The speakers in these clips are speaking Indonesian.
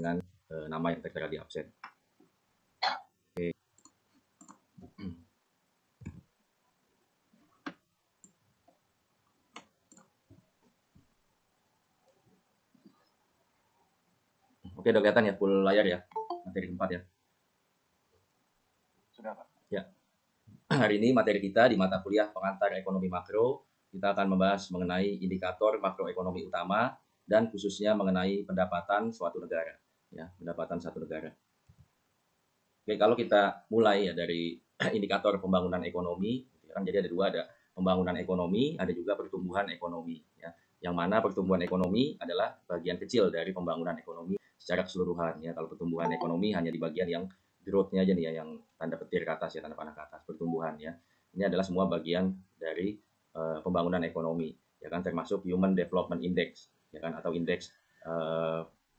dengan nama yang tertera di absen. Oke, udah kelihatan ya full layar ya, materi 4 ya. Sudah, Pak. Ya. Hari ini materi kita di mata kuliah pengantar ekonomi makro, kita akan membahas mengenai indikator makroekonomi utama dan khususnya mengenai pendapatan suatu negara, ya, pendapatan satu negara. Oke, kalau kita mulai ya dari indikator pembangunan ekonomi, kan jadi ada dua, ada pembangunan ekonomi, ada juga pertumbuhan ekonomi, ya. Yang mana pertumbuhan ekonomi adalah bagian kecil dari pembangunan ekonomi secara keseluruhan, ya. Kalau pertumbuhan ekonomi hanya di bagian yang growth-nya aja nih ya, yang tanda petir ke atas ya, tanda panah ke atas, pertumbuhan ya. Ini adalah semua bagian dari pembangunan ekonomi, ya kan, termasuk Human Development Index, ya kan, atau indeks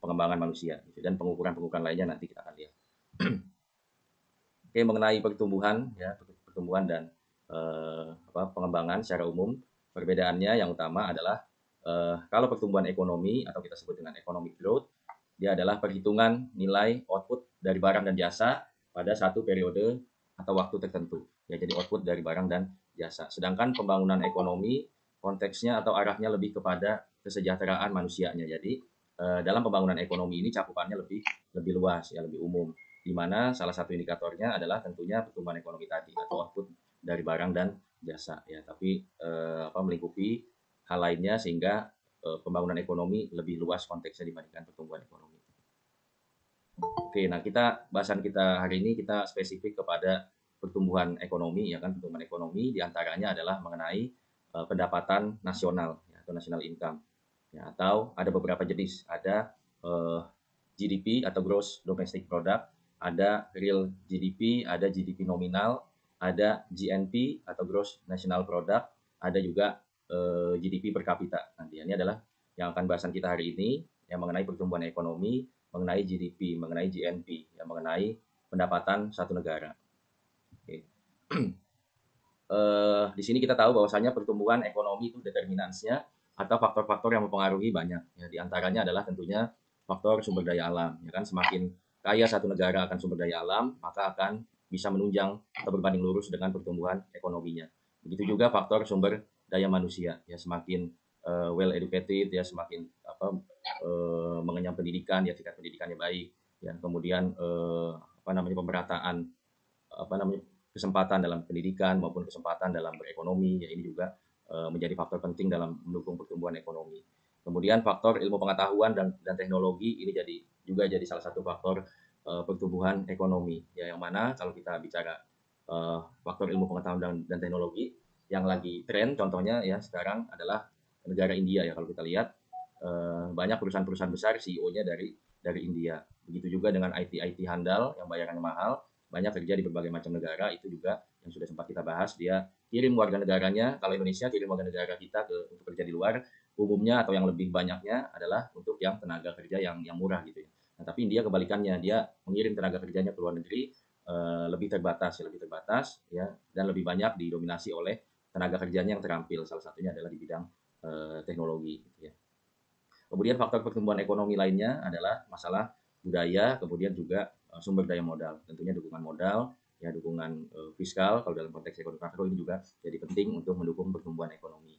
pengembangan manusia, gitu. Dan pengukuran-pengukuran lainnya nanti kita akan lihat. Oke, mengenai pertumbuhan ya, pertumbuhan dan pengembangan secara umum, perbedaannya yang utama adalah kalau pertumbuhan ekonomi atau kita sebut dengan economic growth, dia adalah perhitungan nilai output dari barang dan jasa pada satu periode atau waktu tertentu. Ya, jadi output dari barang dan jasa. Sedangkan pembangunan ekonomi konteksnya atau arahnya lebih kepada kesejahteraan manusianya. Jadi dalam pembangunan ekonomi ini cakupannya lebih luas ya, lebih umum, di mana salah satu indikatornya adalah tentunya pertumbuhan ekonomi tadi atau output dari barang dan jasa ya, tapi melingkupi hal lainnya sehingga pembangunan ekonomi lebih luas konteksnya dibandingkan pertumbuhan ekonomi. Oke, nah bahasan kita hari ini kita spesifik kepada pertumbuhan ekonomi ya kan. Pertumbuhan ekonomi diantaranya adalah mengenai pendapatan nasional ya, atau national income ya, atau ada beberapa jenis, ada GDP atau gross domestic product, ada real GDP, ada GDP nominal, ada GNP atau gross national product, ada juga GDP per kapita. Nanti ini adalah yang akan bahasan kita hari ini, yang mengenai pertumbuhan ekonomi, mengenai GDP, mengenai GNP, yang mengenai pendapatan satu negara. Oke. Di sini kita tahu bahwasanya pertumbuhan ekonomi itu determinansnya atau faktor-faktor yang mempengaruhi banyak. Ya, di antaranya adalah tentunya faktor sumber daya alam. Ya kan, semakin kaya satu negara akan sumber daya alam, maka akan bisa menunjang atau berbanding lurus dengan pertumbuhan ekonominya. Begitu juga faktor sumber daya manusia. Ya, semakin well educated ya, semakin mengenyam pendidikan ya, tingkat pendidikannya baik. Ya, kemudian pemerataan kesempatan dalam pendidikan maupun kesempatan dalam berekonomi ya, ini juga menjadi faktor penting dalam mendukung pertumbuhan ekonomi. Kemudian faktor ilmu pengetahuan dan teknologi ini juga jadi salah satu faktor pertumbuhan ekonomi ya, yang mana kalau kita bicara faktor ilmu pengetahuan dan teknologi yang lagi tren contohnya ya sekarang adalah negara India ya. Kalau kita lihat banyak perusahaan-perusahaan besar CEO-nya dari India. Begitu juga dengan IT handal yang bayarannya mahal, banyak kerja di berbagai macam negara. Itu juga yang sudah sempat kita bahas, dia kirim warga negaranya. Kalau Indonesia kirim warga negara kita untuk kerja di luar, umumnya atau yang lebih banyaknya adalah untuk yang tenaga kerja yang murah gitu ya. Nah, tapi India kebalikannya, dia mengirim tenaga kerjanya ke luar negeri lebih terbatas ya, dan lebih banyak didominasi oleh tenaga kerjanya yang terampil. Salah satunya adalah di bidang teknologi gitu ya. Kemudian faktor pertumbuhan ekonomi lainnya adalah masalah budaya, kemudian juga sumber daya modal. Tentunya dukungan modal, ya dukungan fiskal kalau dalam konteks ekonomi makro ini juga jadi penting untuk mendukung pertumbuhan ekonomi.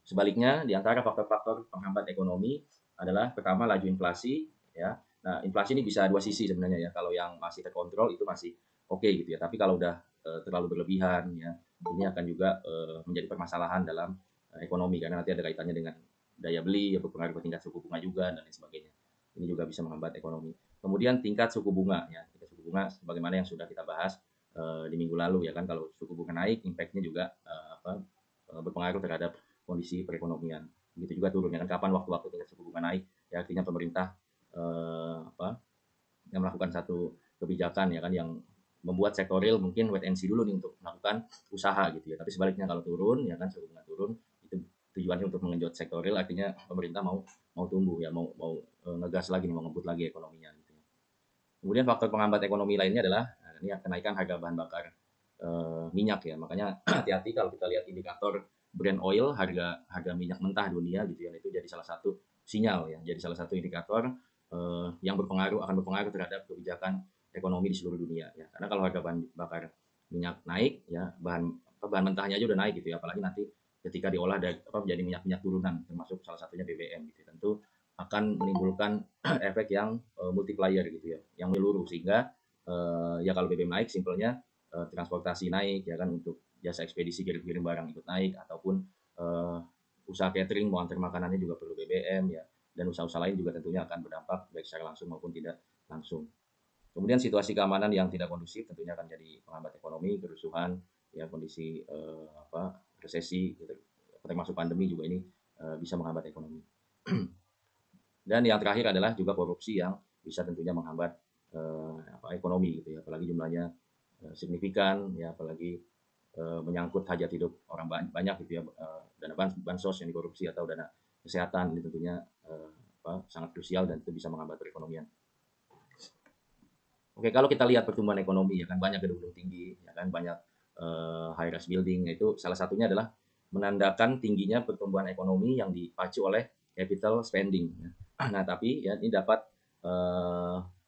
Sebaliknya, di antara faktor-faktor penghambat ekonomi adalah pertama laju inflasi, ya. Nah, inflasi ini bisa dua sisi sebenarnya ya. Kalau yang masih terkontrol itu masih oke gitu ya. Tapi kalau udah terlalu berlebihan ya, ini akan juga menjadi permasalahan dalam ekonomi karena nanti ada kaitannya dengan daya beli, ya berpengaruh ke tingkat suku bunga juga dan lain sebagainya. Ini juga bisa menghambat ekonomi. Kemudian tingkat suku bunga ya, tingkat suku bunga sebagaimana yang sudah kita bahas di minggu lalu ya kan, kalau suku bunga naik, impact-nya juga berpengaruh terhadap kondisi perekonomian. Begitu juga turunnya kan, kapan waktu-waktu tingkat suku bunga naik, ya artinya pemerintah yang melakukan satu kebijakan ya kan yang membuat sektor real mungkin wait and see dulu nih untuk melakukan usaha gitu ya. Tapi sebaliknya kalau turun ya kan, suku bunga turun, tujuannya untuk mengenjot sektor real, artinya pemerintah mau tumbuh ya, mau ngegas lagi, mau ngebut lagi ekonominya gitu. Kemudian faktor penghambat ekonomi lainnya adalah ini kenaikan harga bahan bakar minyak ya. Makanya hati-hati kalau kita lihat indikator Brent oil, harga minyak mentah dunia gitu ya, itu jadi salah satu sinyal ya, jadi salah satu indikator yang akan berpengaruh terhadap kebijakan ekonomi di seluruh dunia ya. Karena kalau harga bahan bakar minyak naik ya, bahan mentahnya aja udah naik gitu ya, apalagi nanti ketika diolah menjadi minyak turunan, termasuk salah satunya BBM gitu. Tentu akan menimbulkan efek yang multiplier gitu ya, yang menyeluruh, sehingga ya kalau BBM naik, simpelnya transportasi naik ya kan, untuk jasa ekspedisi kirim barang ikut naik, ataupun usaha catering mau antar makanannya juga perlu BBM ya, dan usaha-usaha lain juga tentunya akan berdampak baik secara langsung maupun tidak langsung. Kemudian situasi keamanan yang tidak kondusif tentunya akan jadi penghambat ekonomi, kerusuhan, ya kondisi resesi, gitu, termasuk pandemi juga ini bisa menghambat ekonomi. Dan yang terakhir adalah juga korupsi yang bisa tentunya menghambat ekonomi gitu ya, apalagi jumlahnya signifikan ya, apalagi menyangkut hajat hidup orang banyak gitu ya, dana bansos yang dikorupsi atau dana kesehatan, ini tentunya sangat krusial dan itu bisa menghambat perekonomian. Oke, kalau kita lihat pertumbuhan ekonomi ya kan, banyak gedung-gedung tinggi ya kan, banyak high rise building, itu salah satunya adalah menandakan tingginya pertumbuhan ekonomi yang dipacu oleh capital spending ya. Nah, tapi ya ini dapat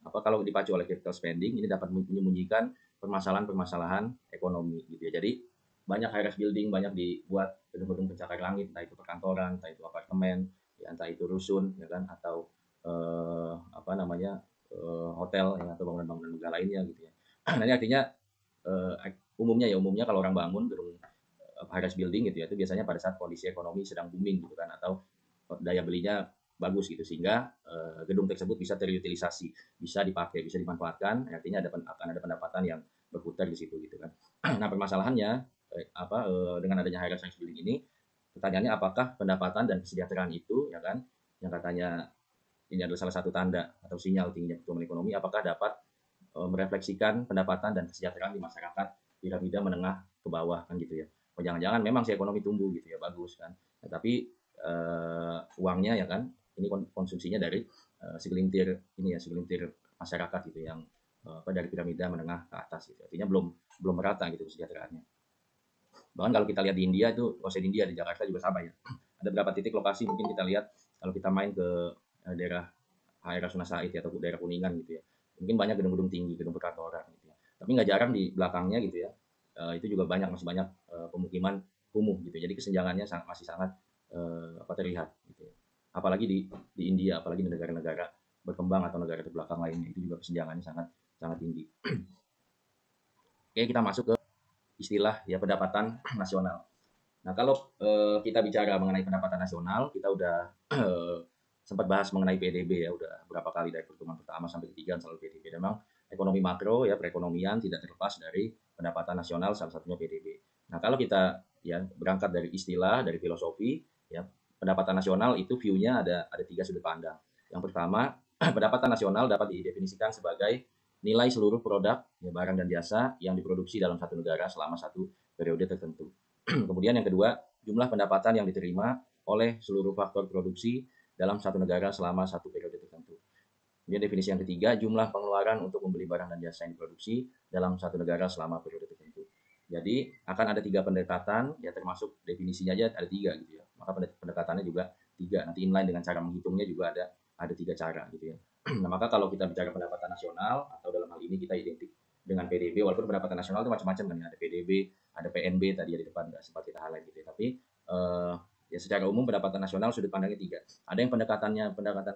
kalau dipacu oleh capital spending, ini dapat menyembunyikan permasalahan-permasalahan ekonomi gitu ya. Jadi banyak high rise building, banyak dibuat gedung-gedung pencakar langit, entah itu perkantoran, entah itu apartemen, ya, entah itu rusun ya kan, atau hotel ya, atau bangunan-bangunan megah lainnya gitu ya. Nah, ini artinya umumnya kalau orang bangun gedung high rise building gitu ya, itu biasanya pada saat kondisi ekonomi sedang booming gitu kan, atau daya belinya bagus gitu, sehingga gedung tersebut bisa terutilisasi, bisa dipakai, bisa dimanfaatkan, artinya akan ada pendapatan yang berputar di situ gitu kan. Nah, permasalahannya dengan adanya high rise building ini, pertanyaannya apakah pendapatan dan kesejahteraan itu ya kan, yang katanya ini adalah salah satu tanda atau sinyal tingginya pertumbuhan ekonomi, apakah dapat merefleksikan pendapatan dan kesejahteraan di masyarakat piramida menengah ke bawah kan gitu ya. Jangan-jangan memang si ekonomi tumbuh gitu ya, bagus kan, tapi uangnya ya kan, ini konsumsinya dari segelintir masyarakat gitu, yang dari piramida menengah ke atas gitu. Artinya belum merata gitu kesejahteraannya. Bahkan kalau kita lihat di India itu, di India, di Jakarta juga sama ya. Ada beberapa titik lokasi mungkin kita lihat kalau kita main ke daerah Rasuna Said atau daerah Kuningan gitu ya. Mungkin banyak gedung-gedung tinggi, gedung perkantoran gitu ya. Tapi nggak jarang di belakangnya gitu ya, itu juga masih banyak pemukiman kumuh gitu. Jadi kesenjangannya masih sangat terlihat gitu ya. Apalagi di India, apalagi di negara-negara berkembang atau negara terbelakang lainnya, itu juga kesenjangannya sangat sangat tinggi. Oke, kita masuk ke istilah ya pendapatan nasional. Nah, kalau kita bicara mengenai pendapatan nasional, kita udah sempat bahas mengenai PDB ya, udah berapa kali dari pertemuan pertama sampai ketiga selalu PDB. Memang ekonomi makro ya, perekonomian tidak terlepas dari pendapatan nasional, salah satunya PDB. Nah, kalau kita ya berangkat dari istilah, dari filosofi ya, pendapatan nasional itu view-nya ada tiga sudut pandang. Yang pertama, pendapatan nasional dapat didefinisikan sebagai nilai seluruh produk ya, barang dan jasa yang diproduksi dalam satu negara selama satu periode tertentu. Kemudian yang kedua, jumlah pendapatan yang diterima oleh seluruh faktor produksi dalam satu negara selama satu periode tertentu. Kemudian definisi yang ketiga, jumlah pengeluaran untuk membeli barang dan jasa yang diproduksi dalam satu negara selama periode tertentu. Jadi akan ada tiga pendekatan, ya termasuk definisinya aja ada tiga gitu ya. Maka pendekatannya juga tiga. Nanti inline dengan cara menghitungnya juga ada tiga cara gitu ya. Nah, maka kalau kita bicara pendapatan nasional, atau dalam hal ini kita identik dengan PDB, walaupun pendapatan nasional itu macam-macam kan ya, ada PDB, ada PNB tadi ya di depan nggak sempat kita highlight gitu ya. Tapi ya secara umum pendapatan nasional sudut pandangnya tiga. Ada yang pendekatan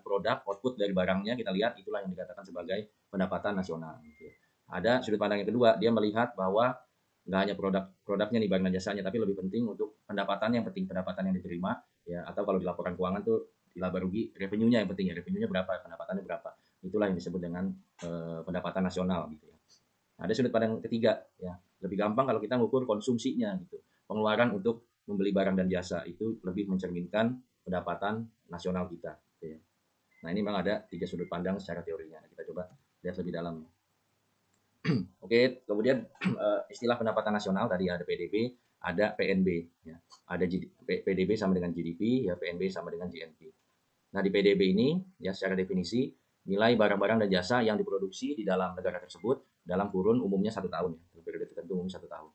produk, output dari barangnya kita lihat, itulah yang dikatakan sebagai pendapatan nasional gitu ya. Ada sudut pandang yang kedua, dia melihat bahwa nggak hanya produknya nih, barang dan jasanya, tapi lebih penting untuk pendapatan yang diterima ya, atau kalau di laporan keuangan tuh di laba rugi, revenue-nya yang penting ya, revenue-nya berapa, pendapatannya berapa, itulah yang disebut dengan pendapatan nasional gitu ya. Ada sudut pandang ketiga ya, lebih gampang kalau kita ngukur konsumsinya gitu, pengeluaran untuk membeli barang dan jasa itu lebih mencerminkan pendapatan nasional kita gitu ya. Nah, ini memang ada tiga sudut pandang secara teorinya, kita coba lihat lebih dalam. Oke, kemudian istilah pendapatan nasional tadi ada PDB, ada PNB ya. Ada PDB sama dengan GDP ya, PNB sama dengan GNP. Nah, di PDB ini ya secara definisi nilai barang-barang dan jasa yang diproduksi di dalam negara tersebut dalam kurun umumnya 1 tahun ya, periode tertentu umum 1 tahun.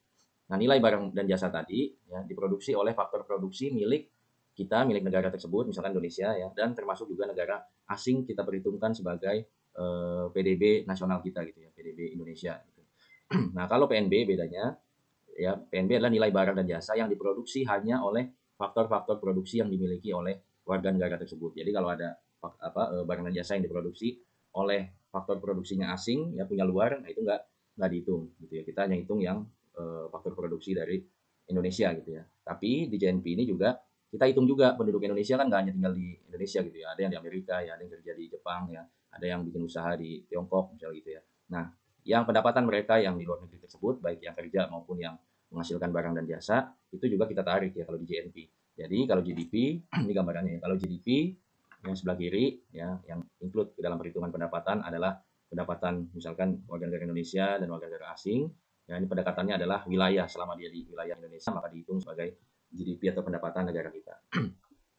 Nah, nilai barang dan jasa tadi ya diproduksi oleh faktor produksi milik kita milik negara tersebut, misalkan Indonesia ya, dan termasuk juga negara asing kita perhitungkan sebagai PDB nasional kita gitu ya, PDB Indonesia. Gitu. Nah kalau PNB bedanya ya, PNB adalah nilai barang dan jasa yang diproduksi hanya oleh faktor-faktor produksi yang dimiliki oleh warga negara tersebut. Jadi kalau ada barang dan jasa yang diproduksi oleh faktor produksinya asing ya punya luar, nah itu nggak dihitung gitu ya. Kita hanya hitung yang faktor produksi dari Indonesia gitu ya. Tapi di JNP ini juga kita hitung juga penduduk Indonesia kan nggak hanya tinggal di Indonesia gitu ya. Ada yang di Amerika ya, ada yang kerja di Jepang ya, ada yang bikin usaha di Tiongkok misalnya gitu ya. Nah, yang pendapatan mereka yang di luar negeri tersebut, baik yang kerja maupun yang menghasilkan barang dan jasa, itu juga kita tarik ya kalau di JNP. Jadi kalau GDP, ini gambarannya ya, kalau GDP yang sebelah kiri ya, yang include ke dalam perhitungan pendapatan adalah pendapatan misalkan warga negara Indonesia dan warga negara asing. Ya, ini pendekatannya adalah wilayah, selama dia di wilayah Indonesia maka dihitung sebagai GDP atau pendapatan negara kita.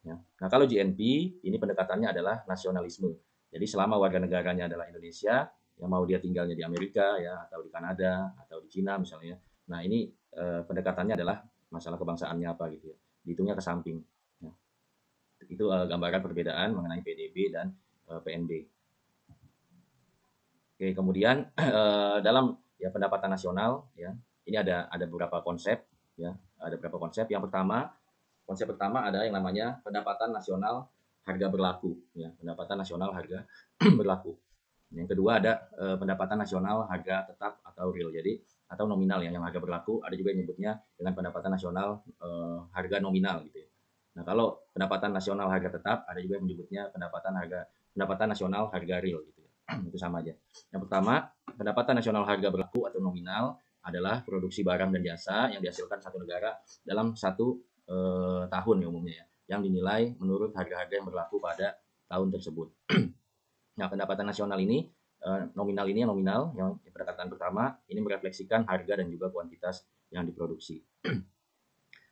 Ya. Nah kalau GNP ini pendekatannya adalah nasionalisme. Jadi selama warga negaranya adalah Indonesia, yang mau dia tinggalnya di Amerika ya atau di Kanada atau di Cina misalnya. Nah ini pendekatannya adalah masalah kebangsaannya apa gitu ya. Dihitungnya ke samping. Ya. Itu gambaran perbedaan mengenai PDB dan PNB. Oke, kemudian dalam ya pendapatan nasional ya, ini ada beberapa konsep ya, ada beberapa konsep. Yang pertama, konsep pertama ada yang namanya pendapatan nasional harga berlaku ya, pendapatan nasional harga berlaku. Yang kedua ada pendapatan nasional harga tetap atau real. Jadi atau nominal ya, yang harga berlaku, ada juga yang nyebutnya dengan pendapatan nasional harga nominal gitu ya. Nah, kalau pendapatan nasional harga tetap, ada juga yang menyebutnya pendapatan nasional harga real gitu ya. Itu sama aja. Yang pertama, pendapatan nasional harga berlaku atau nominal adalah produksi barang dan jasa yang dihasilkan satu negara dalam satu tahun ya umumnya ya, yang dinilai menurut harga-harga yang berlaku pada tahun tersebut. Nah, pendapatan nasional ini nominal ini yang nominal, yang pendekatan pertama ini merefleksikan harga dan juga kuantitas yang diproduksi.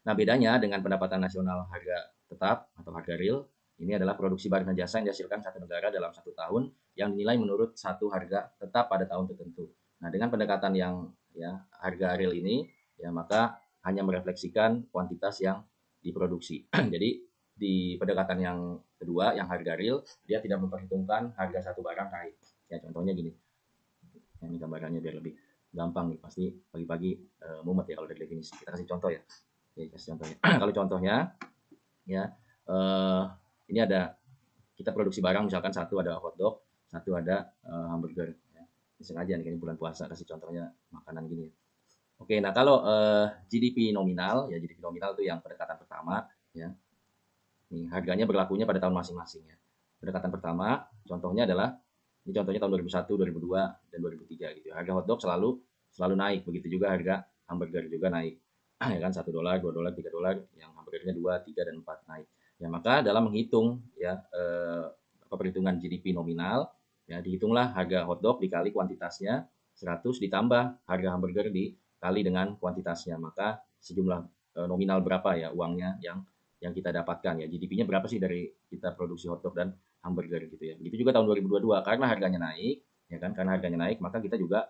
Nah, bedanya dengan pendapatan nasional harga tetap atau harga real, ini adalah produksi barang dan jasa yang dihasilkan satu negara dalam satu tahun yang dinilai menurut satu harga tetap pada tahun tertentu. Nah, dengan pendekatan yang ya harga real ini, ya maka hanya merefleksikan kuantitas yang diproduksi. Jadi di pendekatan yang kedua, yang harga real, dia tidak memperhitungkan harga satu barang naik. Ya contohnya gini, ini gambarannya biar lebih gampang nih. Pasti pagi-pagi mumet ya kalau dari definisi. Kita kasih contoh ya. Oke, kasih contohnya. Kalau contohnya, ya ini ada kita produksi barang, misalkan satu ada hotdog, satu ada hamburger. Ya. Ini sengaja nih, ini bulan puasa kasih contohnya makanan gini. Oke, nah kalau GDP nominal, ya GDP nominal itu yang pendekatan pertama, ya. Nih, harganya berlakunya pada tahun masing-masing ya. Pendekatan pertama, contohnya adalah ini contohnya tahun 2001, 2002, dan 2003 gitu. Harga hotdog selalu naik, begitu juga harga hamburger juga naik. Ya kan $1, $2, $3, yang hamburgernya 2, 3, dan 4 naik. Ya maka dalam menghitung ya perhitungan GDP nominal, ya dihitunglah harga hotdog dikali kuantitasnya 100 ditambah harga hamburger dikali dengan kuantitasnya. Maka sejumlah nominal berapa ya uangnya yang kita dapatkan ya, GDP-nya berapa sih dari kita produksi hotdog dan hamburger gitu ya. Begitu juga tahun 2022 karena harganya naik ya kan, karena harganya naik maka kita juga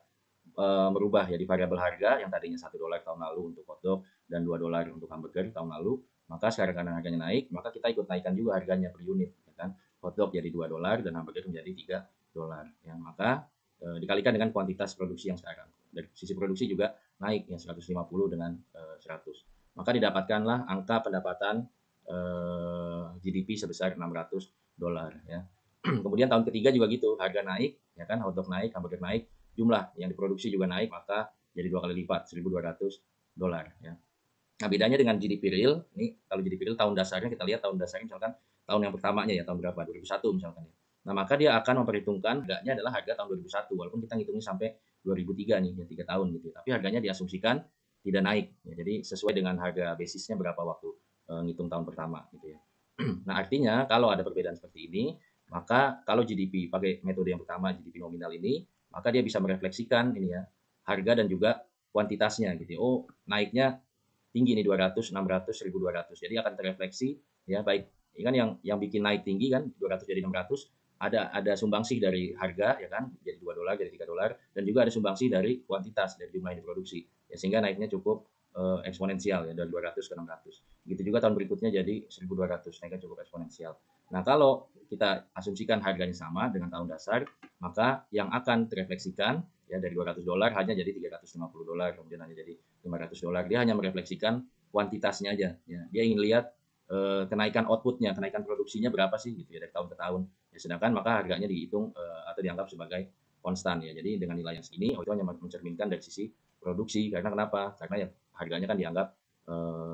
merubah ya di variabel harga yang tadinya $1 tahun lalu untuk hotdog dan $2 untuk hamburger tahun lalu, maka sekarang karena harganya naik maka kita ikut naikkan juga harganya per unit ya kan. Hotdog jadi $2 dan hamburger menjadi $3 ya, maka dikalikan dengan kuantitas produksi yang sekarang. Dari sisi produksi juga naik ya 150 dengan 100. Maka didapatkanlah angka pendapatan GDP sebesar $600 ya. Kemudian tahun ketiga juga gitu, harga naik ya kan, hotdog naik, hamburger naik, jumlah yang diproduksi juga naik, maka jadi 2 kali lipat $1.200 ya. Nah, bedanya dengan GDP real, ini kalau GDP real tahun dasarnya kita lihat tahun dasarnya misalkan tahun yang pertamanya ya tahun berapa? 2001 misalkan ya. Nah, maka dia akan memperhitungkan harganya adalah harga tahun 2001 walaupun kita ngitungnya sampai 2003 nih, ya 3 tahun gitu. Tapi harganya diasumsikan tidak naik ya. Jadi sesuai dengan harga basisnya berapa waktu ngitung tahun pertama gitu ya. Nah, artinya kalau ada perbedaan seperti ini, maka kalau GDP pakai metode yang pertama GDP nominal ini, maka dia bisa merefleksikan ini ya, harga dan juga kuantitasnya gitu. Oh, naiknya tinggi nih 200, 600, 1200. Jadi akan terrefleksi ya baik. Ini kan yang bikin naik tinggi kan 200 jadi 600, ada sumbangsih dari harga ya kan, jadi $2 jadi $3 dan juga ada sumbangsih dari kuantitas dari jumlah yang diproduksi. Ya sehingga naiknya cukup eksponensial ya, dari 200 ke 600. Begitu juga tahun berikutnya jadi 1.200, naiknya cukup eksponensial. Nah, kalau kita asumsikan harganya sama dengan tahun dasar, maka yang akan terefleksikan ya dari $200 hanya jadi $350, kemudian hanya jadi $500. Dia hanya merefleksikan kuantitasnya aja ya. Dia ingin lihat kenaikan outputnya, kenaikan produksinya berapa sih gitu ya dari tahun ke tahun. Ya, sedangkan maka harganya dihitung atau dianggap sebagai konstan ya. Jadi dengan nilai yang segini, itu hanya mencerminkan dari sisi produksi. Karena kenapa? Karena ya harganya kan dianggap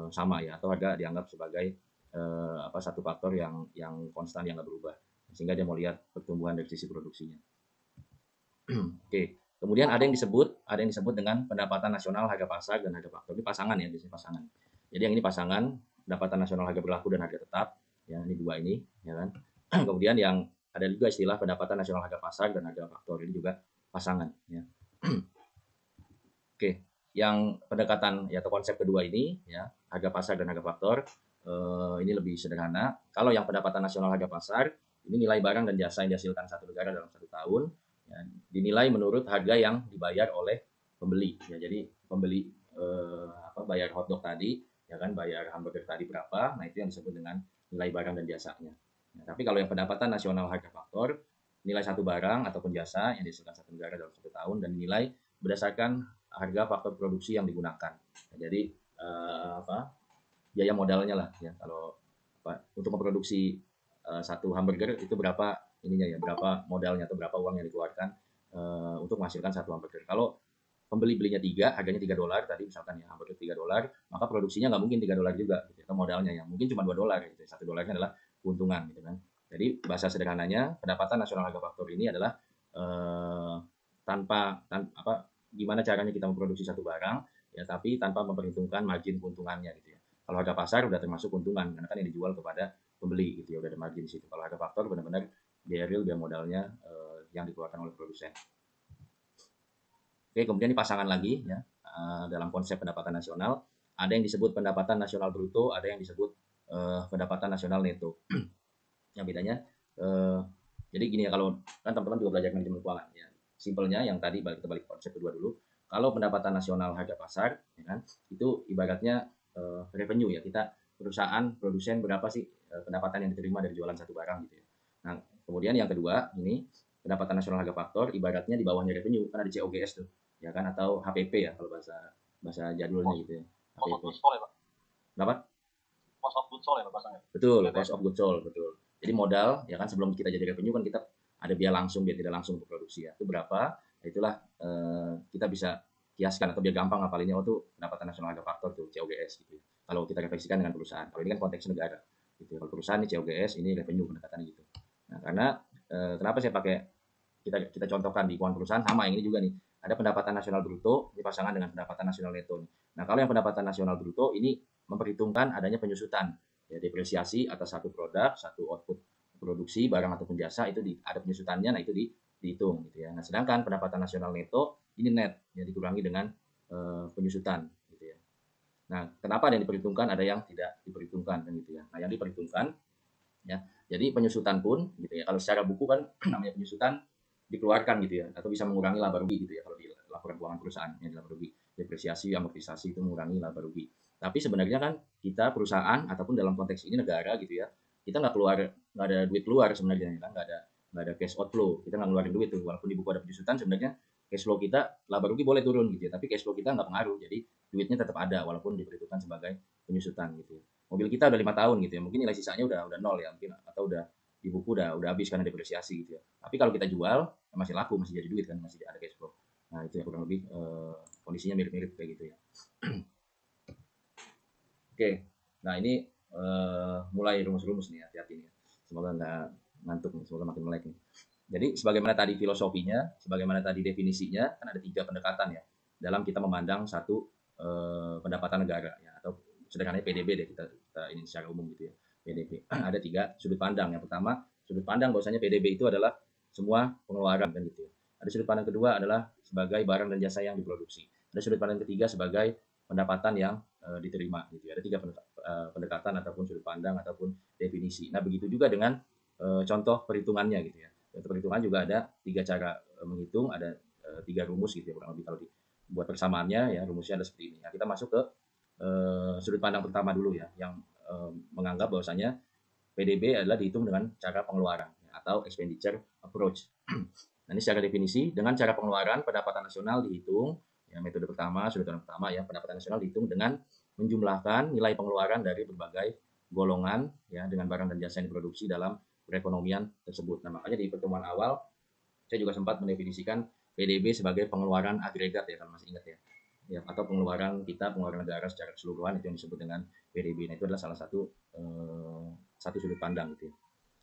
sama ya, atau harga dianggap sebagai satu faktor yang konstan, yang nggak berubah, sehingga dia mau lihat pertumbuhan dari sisi produksinya. Oke, kemudian ada yang disebut dengan pendapatan nasional harga pasar dan harga faktor. Ini pasangan ya, biasanya pasangan. Jadi yang ini pasangan pendapatan nasional harga berlaku dan harga tetap, ya ini dua ini, ya kan. Kemudian yang ada juga istilah pendapatan nasional harga pasar dan harga faktor, ini juga pasangan, ya. Oke, yang pendekatan ya atau konsep kedua ini ya, harga pasar dan harga faktor, ini lebih sederhana. Kalau yang pendapatan nasional harga pasar, ini nilai barang dan jasa yang dihasilkan satu negara dalam satu tahun, ya, dinilai menurut harga yang dibayar oleh pembeli. Ya, jadi pembeli bayar hotdog tadi, ya kan, bayar hamburger tadi berapa, nah itu yang disebut dengan nilai barang dan jasanya. Ya, tapi kalau yang pendapatan nasional harga faktor, nilai satu barang ataupun jasa yang dihasilkan satu negara dalam satu tahun dan dinilai berdasarkan harga faktor produksi yang digunakan. Nah, jadi biaya modalnya lah ya, kalau untuk memproduksi satu hamburger itu berapa ininya ya, berapa modalnya atau berapa uang yang dikeluarkan untuk menghasilkan satu hamburger. Kalau pembeli belinya 3, harganya $3 tadi misalkan ya, hamburger $3, maka produksinya nggak mungkin $3 juga gitu, atau modalnya yang mungkin cuma $2 gitu. $1 adalah keuntungan gitu kan. Jadi bahasa sederhananya pendapatan nasional harga faktor ini adalah tanpa gimana caranya kita memproduksi satu barang ya, tapi tanpa memperhitungkan margin keuntungannya gitu ya. Kalau harga pasar udah termasuk keuntungan karena kan yang dijual kepada pembeli gitu ya, udah ada margin di situ. Kalau harga faktor benar-benar biaya real, biaya modalnya yang dikeluarkan oleh produsen. Oke, kemudian ini pasangan lagi ya, dalam konsep pendapatan nasional ada yang disebut pendapatan nasional bruto, ada yang disebut pendapatan nasional neto. Yang bedanya jadi gini ya, kalau kan teman-teman juga belajar manajemen keuangan ya, simpelnya yang tadi kita balik konsep kedua dulu. Kalau pendapatan nasional harga pasar ya kan, itu ibaratnya revenue ya, kita perusahaan produsen berapa sih pendapatan yang diterima dari jualan satu barang gitu ya. Nah, kemudian yang kedua ini pendapatan nasional harga faktor, ibaratnya di bawahnya revenue kan ada COGS tuh ya kan, atau HPP ya kalau bahasa jadulnya gitu ya, HPP. Berapa? Cost of goods sold ya bahasanya. Betul, cost of goods sold, betul. Jadi modal ya kan, sebelum kita jadi revenue kan kita ada biaya langsung, biaya tidak langsung untuk produksi ya. Itu berapa? Itulah kita bisa kiaskan atau biar gampang ngapalinnya, tuh pendapatan nasional harga faktor tuh COGS gitu. Kalau kita refleksikan dengan perusahaan. Kalau ini kan konteks negara. Gitu. Kalau perusahaan ini COGS, ini revenue pendekatannya gitu. Nah, karena kenapa saya pakai kita contohkan di keuangan perusahaan sama yang ini juga nih. Ada pendapatan nasional bruto dipasangan dengan pendapatan nasional neto. Nah, kalau yang pendapatan nasional bruto ini memperhitungkan adanya penyusutan ya, depresiasi atas satu produk, satu output produksi barang ataupun jasa itu ada penyusutannya, nah itu dihitung gitu ya. Nah, sedangkan pendapatan nasional neto ini net ya, dikurangi dengan penyusutan gitu ya. Nah, kenapa ada yang diperhitungkan, ada yang tidak diperhitungkan kan gitu ya. Nah, yang diperhitungkan ya, jadi penyusutan pun gitu ya, kalau secara buku kan namanya penyusutan dikeluarkan gitu ya, atau bisa mengurangi laba rugi gitu ya, kalau di laporan keuangan perusahaan yang laba rugi, depresiasi, amortisasi itu mengurangi laba rugi. Tapi sebenarnya kan kita perusahaan ataupun dalam konteks ini negara gitu ya, kita nggak ada duit keluar sebenarnya kan, nggak ada cash outflow, kita nggak ngeluarin duit tuh, walaupun di buku ada penyusutan sebenarnya cash flow kita, laba rugi boleh turun gitu ya, tapi cash flow kita nggak pengaruh, jadi duitnya tetap ada walaupun diperhitungkan sebagai penyusutan gitu ya. Mobil kita udah 5 tahun gitu ya, mungkin nilai sisanya udah nol ya, mungkin, atau udah di buku udah habis karena depresiasi gitu ya. Tapi kalau kita jual masih laku, masih jadi duit kan, masih ada cash flow. Nah, itu ya kurang lebih kondisinya mirip-mirip kayak gitu ya. Oke, nah ini mulai rumus-rumus nih, hati-hati nih. Semoga nggak ngantuk nih, semoga makin melek nih. Jadi sebagaimana tadi filosofinya, sebagaimana tadi definisinya, kan ada 3 pendekatan ya dalam kita memandang satu pendapatan negara ya, atau sederhananya PDB deh, kita ini secara umum gitu ya. PDB ada 3 sudut pandang. Yang pertama, sudut pandang bahwasanya PDB itu adalah semua pengeluaran kan gitu ya. Ada sudut pandang kedua adalah sebagai barang dan jasa yang diproduksi. Ada sudut pandang ketiga sebagai pendapatan yang diterima gitu ya. Ada 3 pendekatan ataupun sudut pandang ataupun definisi. Nah, begitu juga dengan contoh perhitungannya gitu ya. Contoh perhitungan juga ada 3 cara menghitung, ada 3 rumus gitu ya kurang lebih kalau dibuat persamaannya ya, rumusnya ada seperti ini. Nah, kita masuk ke sudut pandang pertama dulu ya, yang menganggap bahwasanya PDB adalah dihitung dengan cara pengeluaran atau expenditure approach. Nah, ini secara definisi dengan cara pengeluaran pendapatan nasional dihitung, ya metode pertama, sudut pandang pertama ya, pendapatan nasional dihitung dengan menjumlahkan nilai pengeluaran dari berbagai golongan ya dengan barang dan jasa yang diproduksi dalam perekonomian tersebut. Nah, makanya di pertemuan awal saya juga sempat mendefinisikan PDB sebagai pengeluaran agregat ya, kalau masih ingat ya. Ya, atau pengeluaran kita, pengeluaran negara secara keseluruhan itu yang disebut dengan PDB. Nah, itu adalah salah satu satu sudut pandang gitu ya.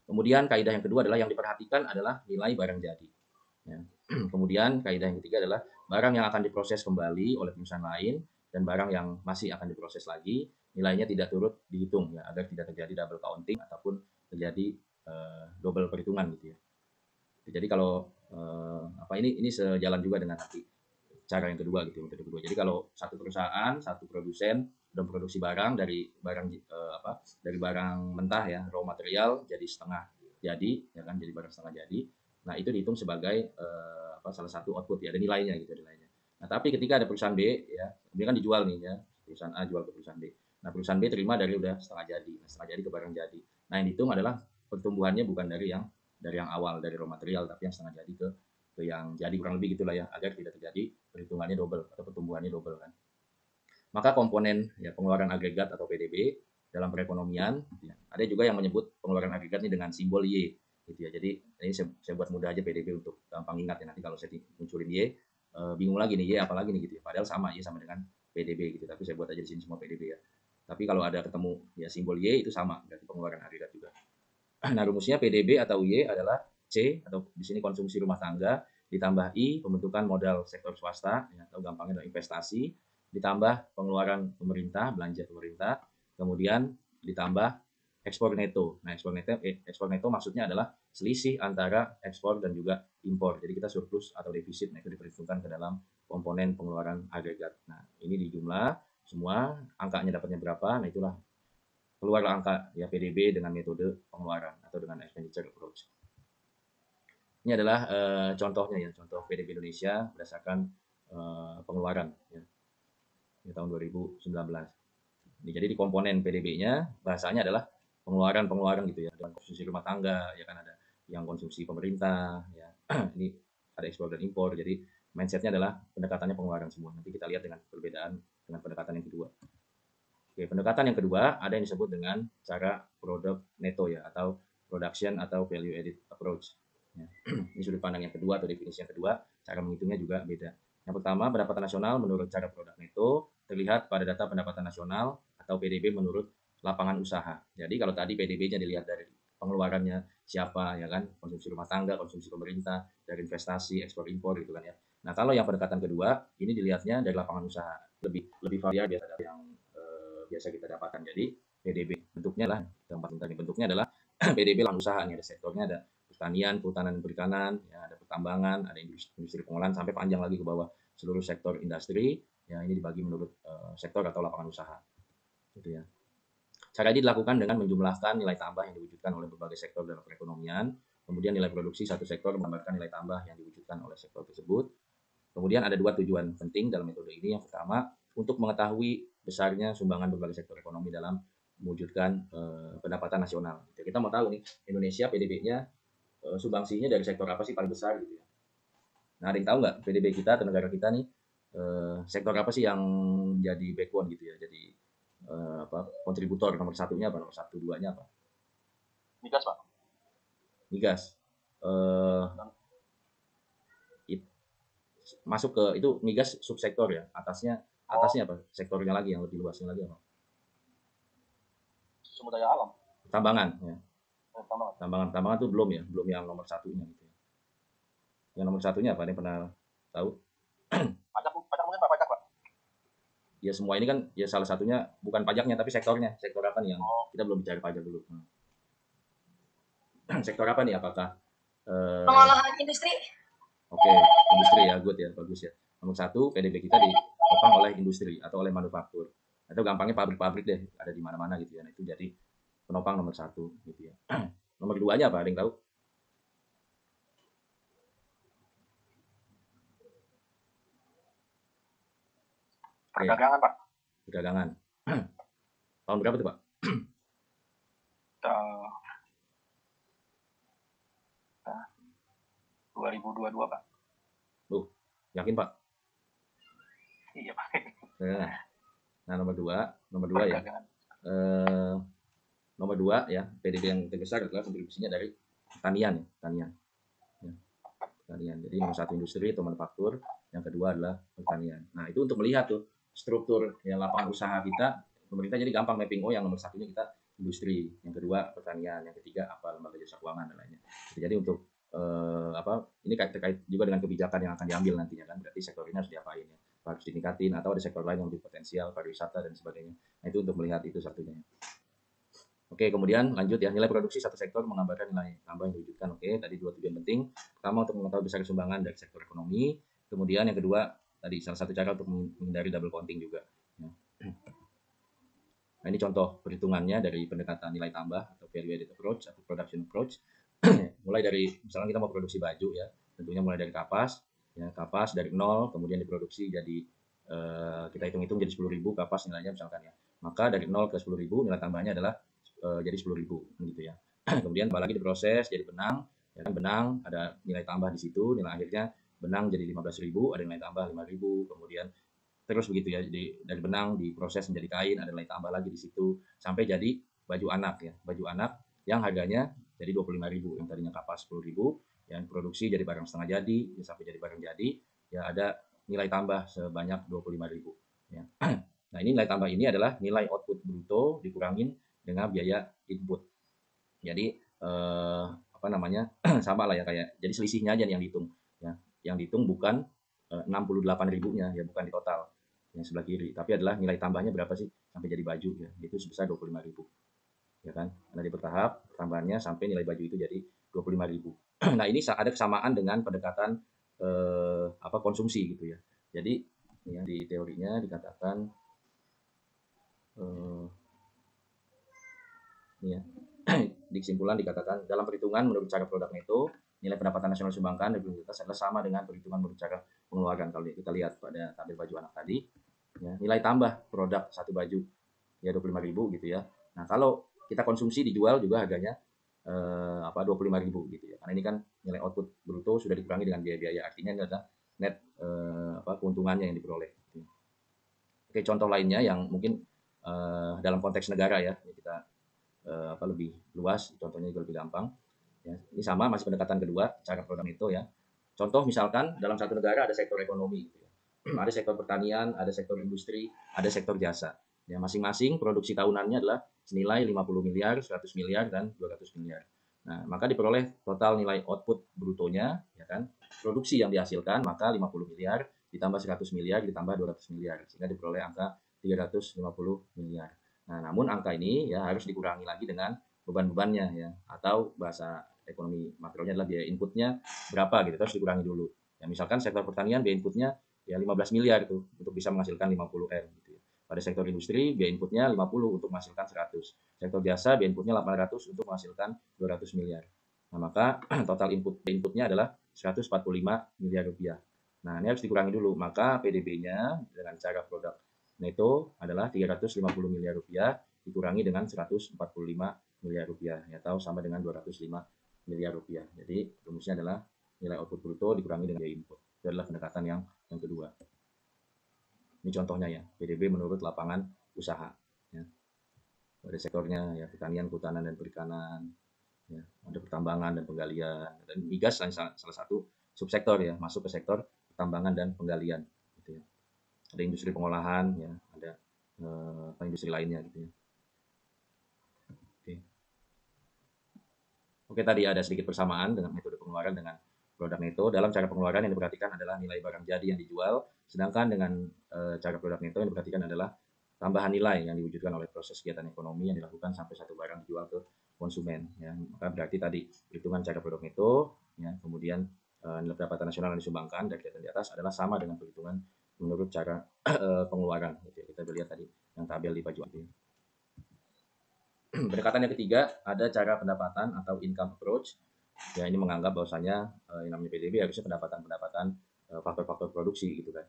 Kemudian kaidah yang kedua adalah yang diperhatikan adalah nilai barang jadi. Ya. Kemudian kaidah yang ketiga adalah barang yang akan diproses kembali oleh perusahaan lain dan barang yang masih akan diproses lagi nilainya tidak turut dihitung ya agar tidak terjadi double counting ataupun terjadi double perhitungan gitu ya. Jadi kalau ini sejalan juga dengan nanti cara yang kedua gitu, metode kedua. Jadi kalau satu perusahaan, satu produsen udah produksi barang dari dari barang mentah ya, raw material jadi setengah jadi ya kan, jadi barang setengah jadi. Nah, itu dihitung sebagai salah satu output ya, ada nilainya gitu, nilainya. Nah, tapi ketika ada perusahaan B ya, dia kan dijual nih ya, perusahaan A jual ke perusahaan B. Nah, perusahaan B terima dari udah setengah jadi, nah, setengah jadi ke barang jadi. Nah, yang dihitung adalah pertumbuhannya bukan dari yang awal dari raw material, tapi yang setengah jadi ke yang jadi, kurang lebih gitulah ya, agar tidak terjadi perhitungannya double atau pertumbuhannya double kan. Maka komponen ya pengeluaran agregat atau PDB dalam perekonomian ya, ada juga yang menyebut pengeluaran agregat ini dengan simbol Y gitu ya. Jadi ini saya buat mudah aja PDB untuk gampang ingat ya, nanti kalau saya munculin Y bingung lagi nih Y apalagi nih gitu ya. Padahal sama Y sama dengan PDB gitu, tapi saya buat aja di sini semua PDB ya. Tapi kalau ada ketemu ya simbol Y itu sama, berarti pengeluaran agregat juga. Nah, rumusnya PDB atau Y adalah C atau di sini konsumsi rumah tangga ditambah I pembentukan modal sektor swasta ya, atau gampangnya adalah investasi, ditambah pengeluaran pemerintah, belanja pemerintah, kemudian ditambah ekspor neto. Nah, ekspor neto maksudnya adalah selisih antara ekspor dan juga impor. Jadi kita surplus atau defisit, nah itu diperhitungkan ke dalam komponen pengeluaran agregat. Nah, ini dijumlah semua, angkanya dapatnya berapa, nah itulah keluar angka ya PDB dengan metode pengeluaran atau dengan expenditure approach. Ini adalah contohnya ya, contoh PDB Indonesia berdasarkan pengeluaran ya, di tahun 2019. Jadi di komponen PDB-nya bahasanya adalah pengeluaran gitu ya, ada konsumsi rumah tangga ya kan, ada yang konsumsi pemerintah ya. Ini ada ekspor dan impor. Jadi mindsetnya adalah pendekatannya pengeluaran semua. Nanti kita lihat dengan perbedaan dengan pendekatan yang kedua. Oke, pendekatan yang kedua ada yang disebut dengan cara produk neto ya, atau production atau value added approach. Ya. Ini sudut pandang yang kedua atau definisi yang kedua, cara menghitungnya juga beda. Yang pertama, pendapatan nasional menurut cara produk neto terlihat pada data pendapatan nasional atau PDB menurut lapangan usaha. Jadi kalau tadi PDB-nya dilihat dari pengeluarannya siapa ya kan, konsumsi rumah tangga, konsumsi pemerintah, dari investasi, ekspor impor gitu kan ya. Nah, kalau yang pendekatan kedua, ini dilihatnya dari lapangan usaha. Lebih variabel yang biasa kita dapatkan. Jadi PDB bentuknya lah, tempat tadi bentuknya adalah PDB lahan usaha nih, ada sektornya, ada pertanian, kehutanan dan perikanan, ya, ada pertambangan, ada industri pengolahan, sampai panjang lagi ke bawah seluruh sektor industri. Ya, ini dibagi menurut sektor atau lapangan usaha. Gitu ya. Cara ini dilakukan dengan menjumlahkan nilai tambah yang diwujudkan oleh berbagai sektor dalam perekonomian, kemudian nilai produksi satu sektor menggambarkan nilai tambah yang diwujudkan oleh sektor tersebut. Kemudian ada dua tujuan penting dalam metode ini. Yang pertama, untuk mengetahui besarnya sumbangan berbagai sektor ekonomi dalam mewujudkan pendapatan nasional. Kita mau tahu nih, Indonesia PDB-nya sumbangsinya dari sektor apa sih paling besar gitu ya. Nah, ada yang tahu nggak PDB kita atau negara kita nih sektor apa sih yang jadi backbone gitu ya, jadi kontributor nomor satunya apa, nomor satu duanya apa? Migas, Pak. Migas. Masuk ke itu migas subsektor ya, atasnya apa sektornya lagi yang lebih luasnya lagi apa? Sumber daya alam. Tambangan ya. Tambangan tuh belum yang nomor satunya gitu ya. Yang nomor satunya apa, nih pernah tahu? Pajak mungkin Pak. Ya semua ini kan ya salah satunya bukan pajaknya tapi sektor apa nih yang kita belum bicara pajak dulu. Sektor apa nih, apakah pengolahan industri? Oke, industri ya, good ya, bagus ya. Nomor satu, PDB kita ditopang oleh industri atau oleh manufaktur. Atau gampangnya pabrik-pabrik deh, ada di mana-mana gitu ya. Nah, itu jadi penopang nomor satu gitu ya. Nomor duanya apa, ada yang tahu? Perdagangan, Pak. Perdagangan. Tahun berapa tuh Pak? Tahun 2022 Pak. Yakin Pak? Iya Pak. Nah nomor dua ya. Perdagangan. Nomor 2 ya, PDB yang terbesar adalah kontribusinya dari pertanian ya, pertanian. Jadi nomor 1 industri atau manufaktur, yang kedua adalah pertanian. Nah itu untuk melihat tuh struktur ya lapangan usaha kita, pemerintah jadi gampang mapping, oh yang nomor satunya kita industri, yang kedua pertanian, yang ketiga apa lembaga jasa keuangan dan lainnya. Jadi untuk ini terkait juga dengan kebijakan yang akan diambil nantinya kan, berarti sektor ini harus diapain ya, harus ditingkatin atau ada sektor lain yang lebih potensial, pariwisata dan sebagainya. Nah itu untuk melihat itu satunya. Oke, kemudian lanjut ya, nilai produksi satu sektor menggambarkan nilai tambah yang diwujudkan. Oke, tadi 2 tujuan penting. Pertama untuk mengetahui besar sumbangan dari sektor ekonomi. Kemudian yang kedua, tadi salah satu cara untuk menghindari double counting juga. Nah, ini contoh perhitungannya dari pendekatan nilai tambah atau value added approach atau production approach. Mulai dari, misalnya kita mau produksi baju ya, tentunya mulai dari kapas, ya kapas dari nol, kemudian diproduksi jadi kita hitung-hitung jadi 10.000 kapas nilainya misalkan ya. Maka dari 0 ke 10.000 nilai tambahnya adalah jadi 10.000 gitu ya. Kemudian apalagi diproses jadi benang, ya kan benang ada nilai tambah di situ, nilai akhirnya benang jadi 15.000, ada nilai tambah 5.000, kemudian terus begitu ya. Jadi dari benang diproses menjadi kain, ada nilai tambah lagi di situ sampai jadi baju anak ya. Baju anak yang harganya jadi 25.000, yang tadinya kapas 10.000, yang produksi jadi barang setengah jadi, ya sampai jadi barang jadi, ya ada nilai tambah sebanyak 25.000 ya. Nah, ini nilai tambah ini adalah nilai output bruto dikurangin dengan biaya input. Jadi apa namanya? Sama lah ya kayak jadi selisihnya aja yang dihitung ya. Yang dihitung bukan 68.000-nya ya, bukan di total yang sebelah kiri, tapi adalah nilai tambahnya berapa sih sampai jadi baju ya, itu sebesar 25.000 ya kan, karena di bertahap tambahannya sampai nilai baju itu jadi 25.000. Nah ini ada kesamaan dengan pendekatan konsumsi gitu ya. Jadi ya, di teorinya dikatakan ya, di kesimpulan dikatakan dalam perhitungan menurut cara produk neto, nilai pendapatan nasional disumbangkan dari produktivitas adalah sama dengan perhitungan menurut cara pengeluaran. Kalau kita lihat pada tabel baju anak tadi, ya, nilai tambah produk satu baju ya 25.000 gitu ya. Nah kalau kita konsumsi dijual juga harganya 25.000 gitu ya. Karena ini kan nilai output bruto sudah dikurangi dengan biaya-biaya, artinya ini adalah net keuntungannya yang diperoleh. Oke, contoh lainnya yang mungkin dalam konteks negara ya, kita lebih luas, contohnya juga lebih gampang. Ya, ini sama masih pendekatan kedua cara produk itu ya. Contoh misalkan dalam satu negara ada sektor ekonomi, gitu ya. Ada sektor pertanian, ada sektor industri, ada sektor jasa. Ya, masing-masing produksi tahunannya adalah senilai 50 miliar, 100 miliar, dan 200 miliar. Nah, maka diperoleh total nilai output brutonya, ya kan, produksi yang dihasilkan, maka 50 miliar ditambah 100 miliar ditambah 200 miliar, sehingga diperoleh angka 350 miliar. Nah, namun angka ini ya harus dikurangi lagi dengan beban-bebannya ya, atau bahasa ekonomi makronya adalah biaya inputnya berapa gitu, terus dikurangi dulu. Ya misalkan sektor pertanian biaya inputnya ya 15 miliar itu untuk bisa menghasilkan 50 M gitu ya. Pada sektor industri biaya inputnya 50 untuk menghasilkan 100. Sektor jasa biaya inputnya 800 untuk menghasilkan 200 miliar. Nah, maka total inputnya adalah 145 miliar rupiah. Nah, ini harus dikurangi dulu. Maka PDB-nya dengan cara produk neto adalah 350 miliar rupiah dikurangi dengan 145 miliar rupiah ya, atau sama dengan 205 miliar rupiah. Jadi rumusnya adalah nilai output bruto dikurangi dengan biaya input. Itu adalah pendekatan yang kedua. Ini contohnya ya, PDB menurut lapangan usaha. Ya. Ada sektornya ya pertanian, kehutanan dan perikanan, ya, ada pertambangan dan penggalian. Dan migas salah satu subsektor ya, masuk ke sektor pertambangan dan penggalian. Gitu ya. Ada industri pengolahan, ya, ada industri lainnya gitu ya. Oke, tadi ada sedikit persamaan dengan metode pengeluaran dengan produk neto. Dalam cara pengeluaran yang diperhatikan adalah nilai barang jadi yang dijual, sedangkan dengan cara produk neto yang diperhatikan adalah tambahan nilai yang diwujudkan oleh proses kegiatan ekonomi yang dilakukan sampai satu barang dijual ke konsumen. Ya. Maka berarti tadi perhitungan cara produk neto, ya, kemudian nilai pendapatan nasional yang disumbangkan dari kegiatan di atas adalah sama dengan perhitungan menurut cara pengeluaran. Gitu. Kita lihat tadi yang tabel di baju ini. Pendekatan yang ketiga ada cara pendapatan atau income approach. Ya ini menganggap bahwasanya yang namanya PDB harusnya pendapatan faktor-faktor produksi gitu kan.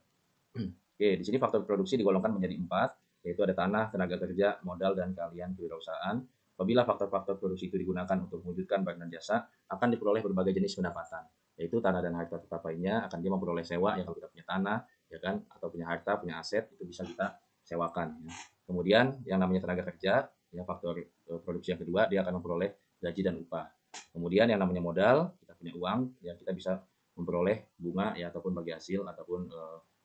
Oke, di sini faktor produksi digolongkan menjadi 4, yaitu ada tanah, tenaga kerja, modal, dan keahlian kewirausahaan. Apabila faktor-faktor produksi itu digunakan untuk mewujudkan barang dan jasa, akan diperoleh berbagai jenis pendapatan, yaitu tanah dan harta tetap lainnya akan dia memperoleh sewa, ya kalau kita punya tanah, ya kan, atau punya harta, punya aset, itu bisa kita sewakan. Ya. Kemudian yang namanya tenaga kerja, ya faktor produksi yang kedua, dia akan memperoleh gaji dan upah. Kemudian yang namanya modal, kita punya uang, ya kita bisa memperoleh bunga, ya ataupun bagi hasil, ataupun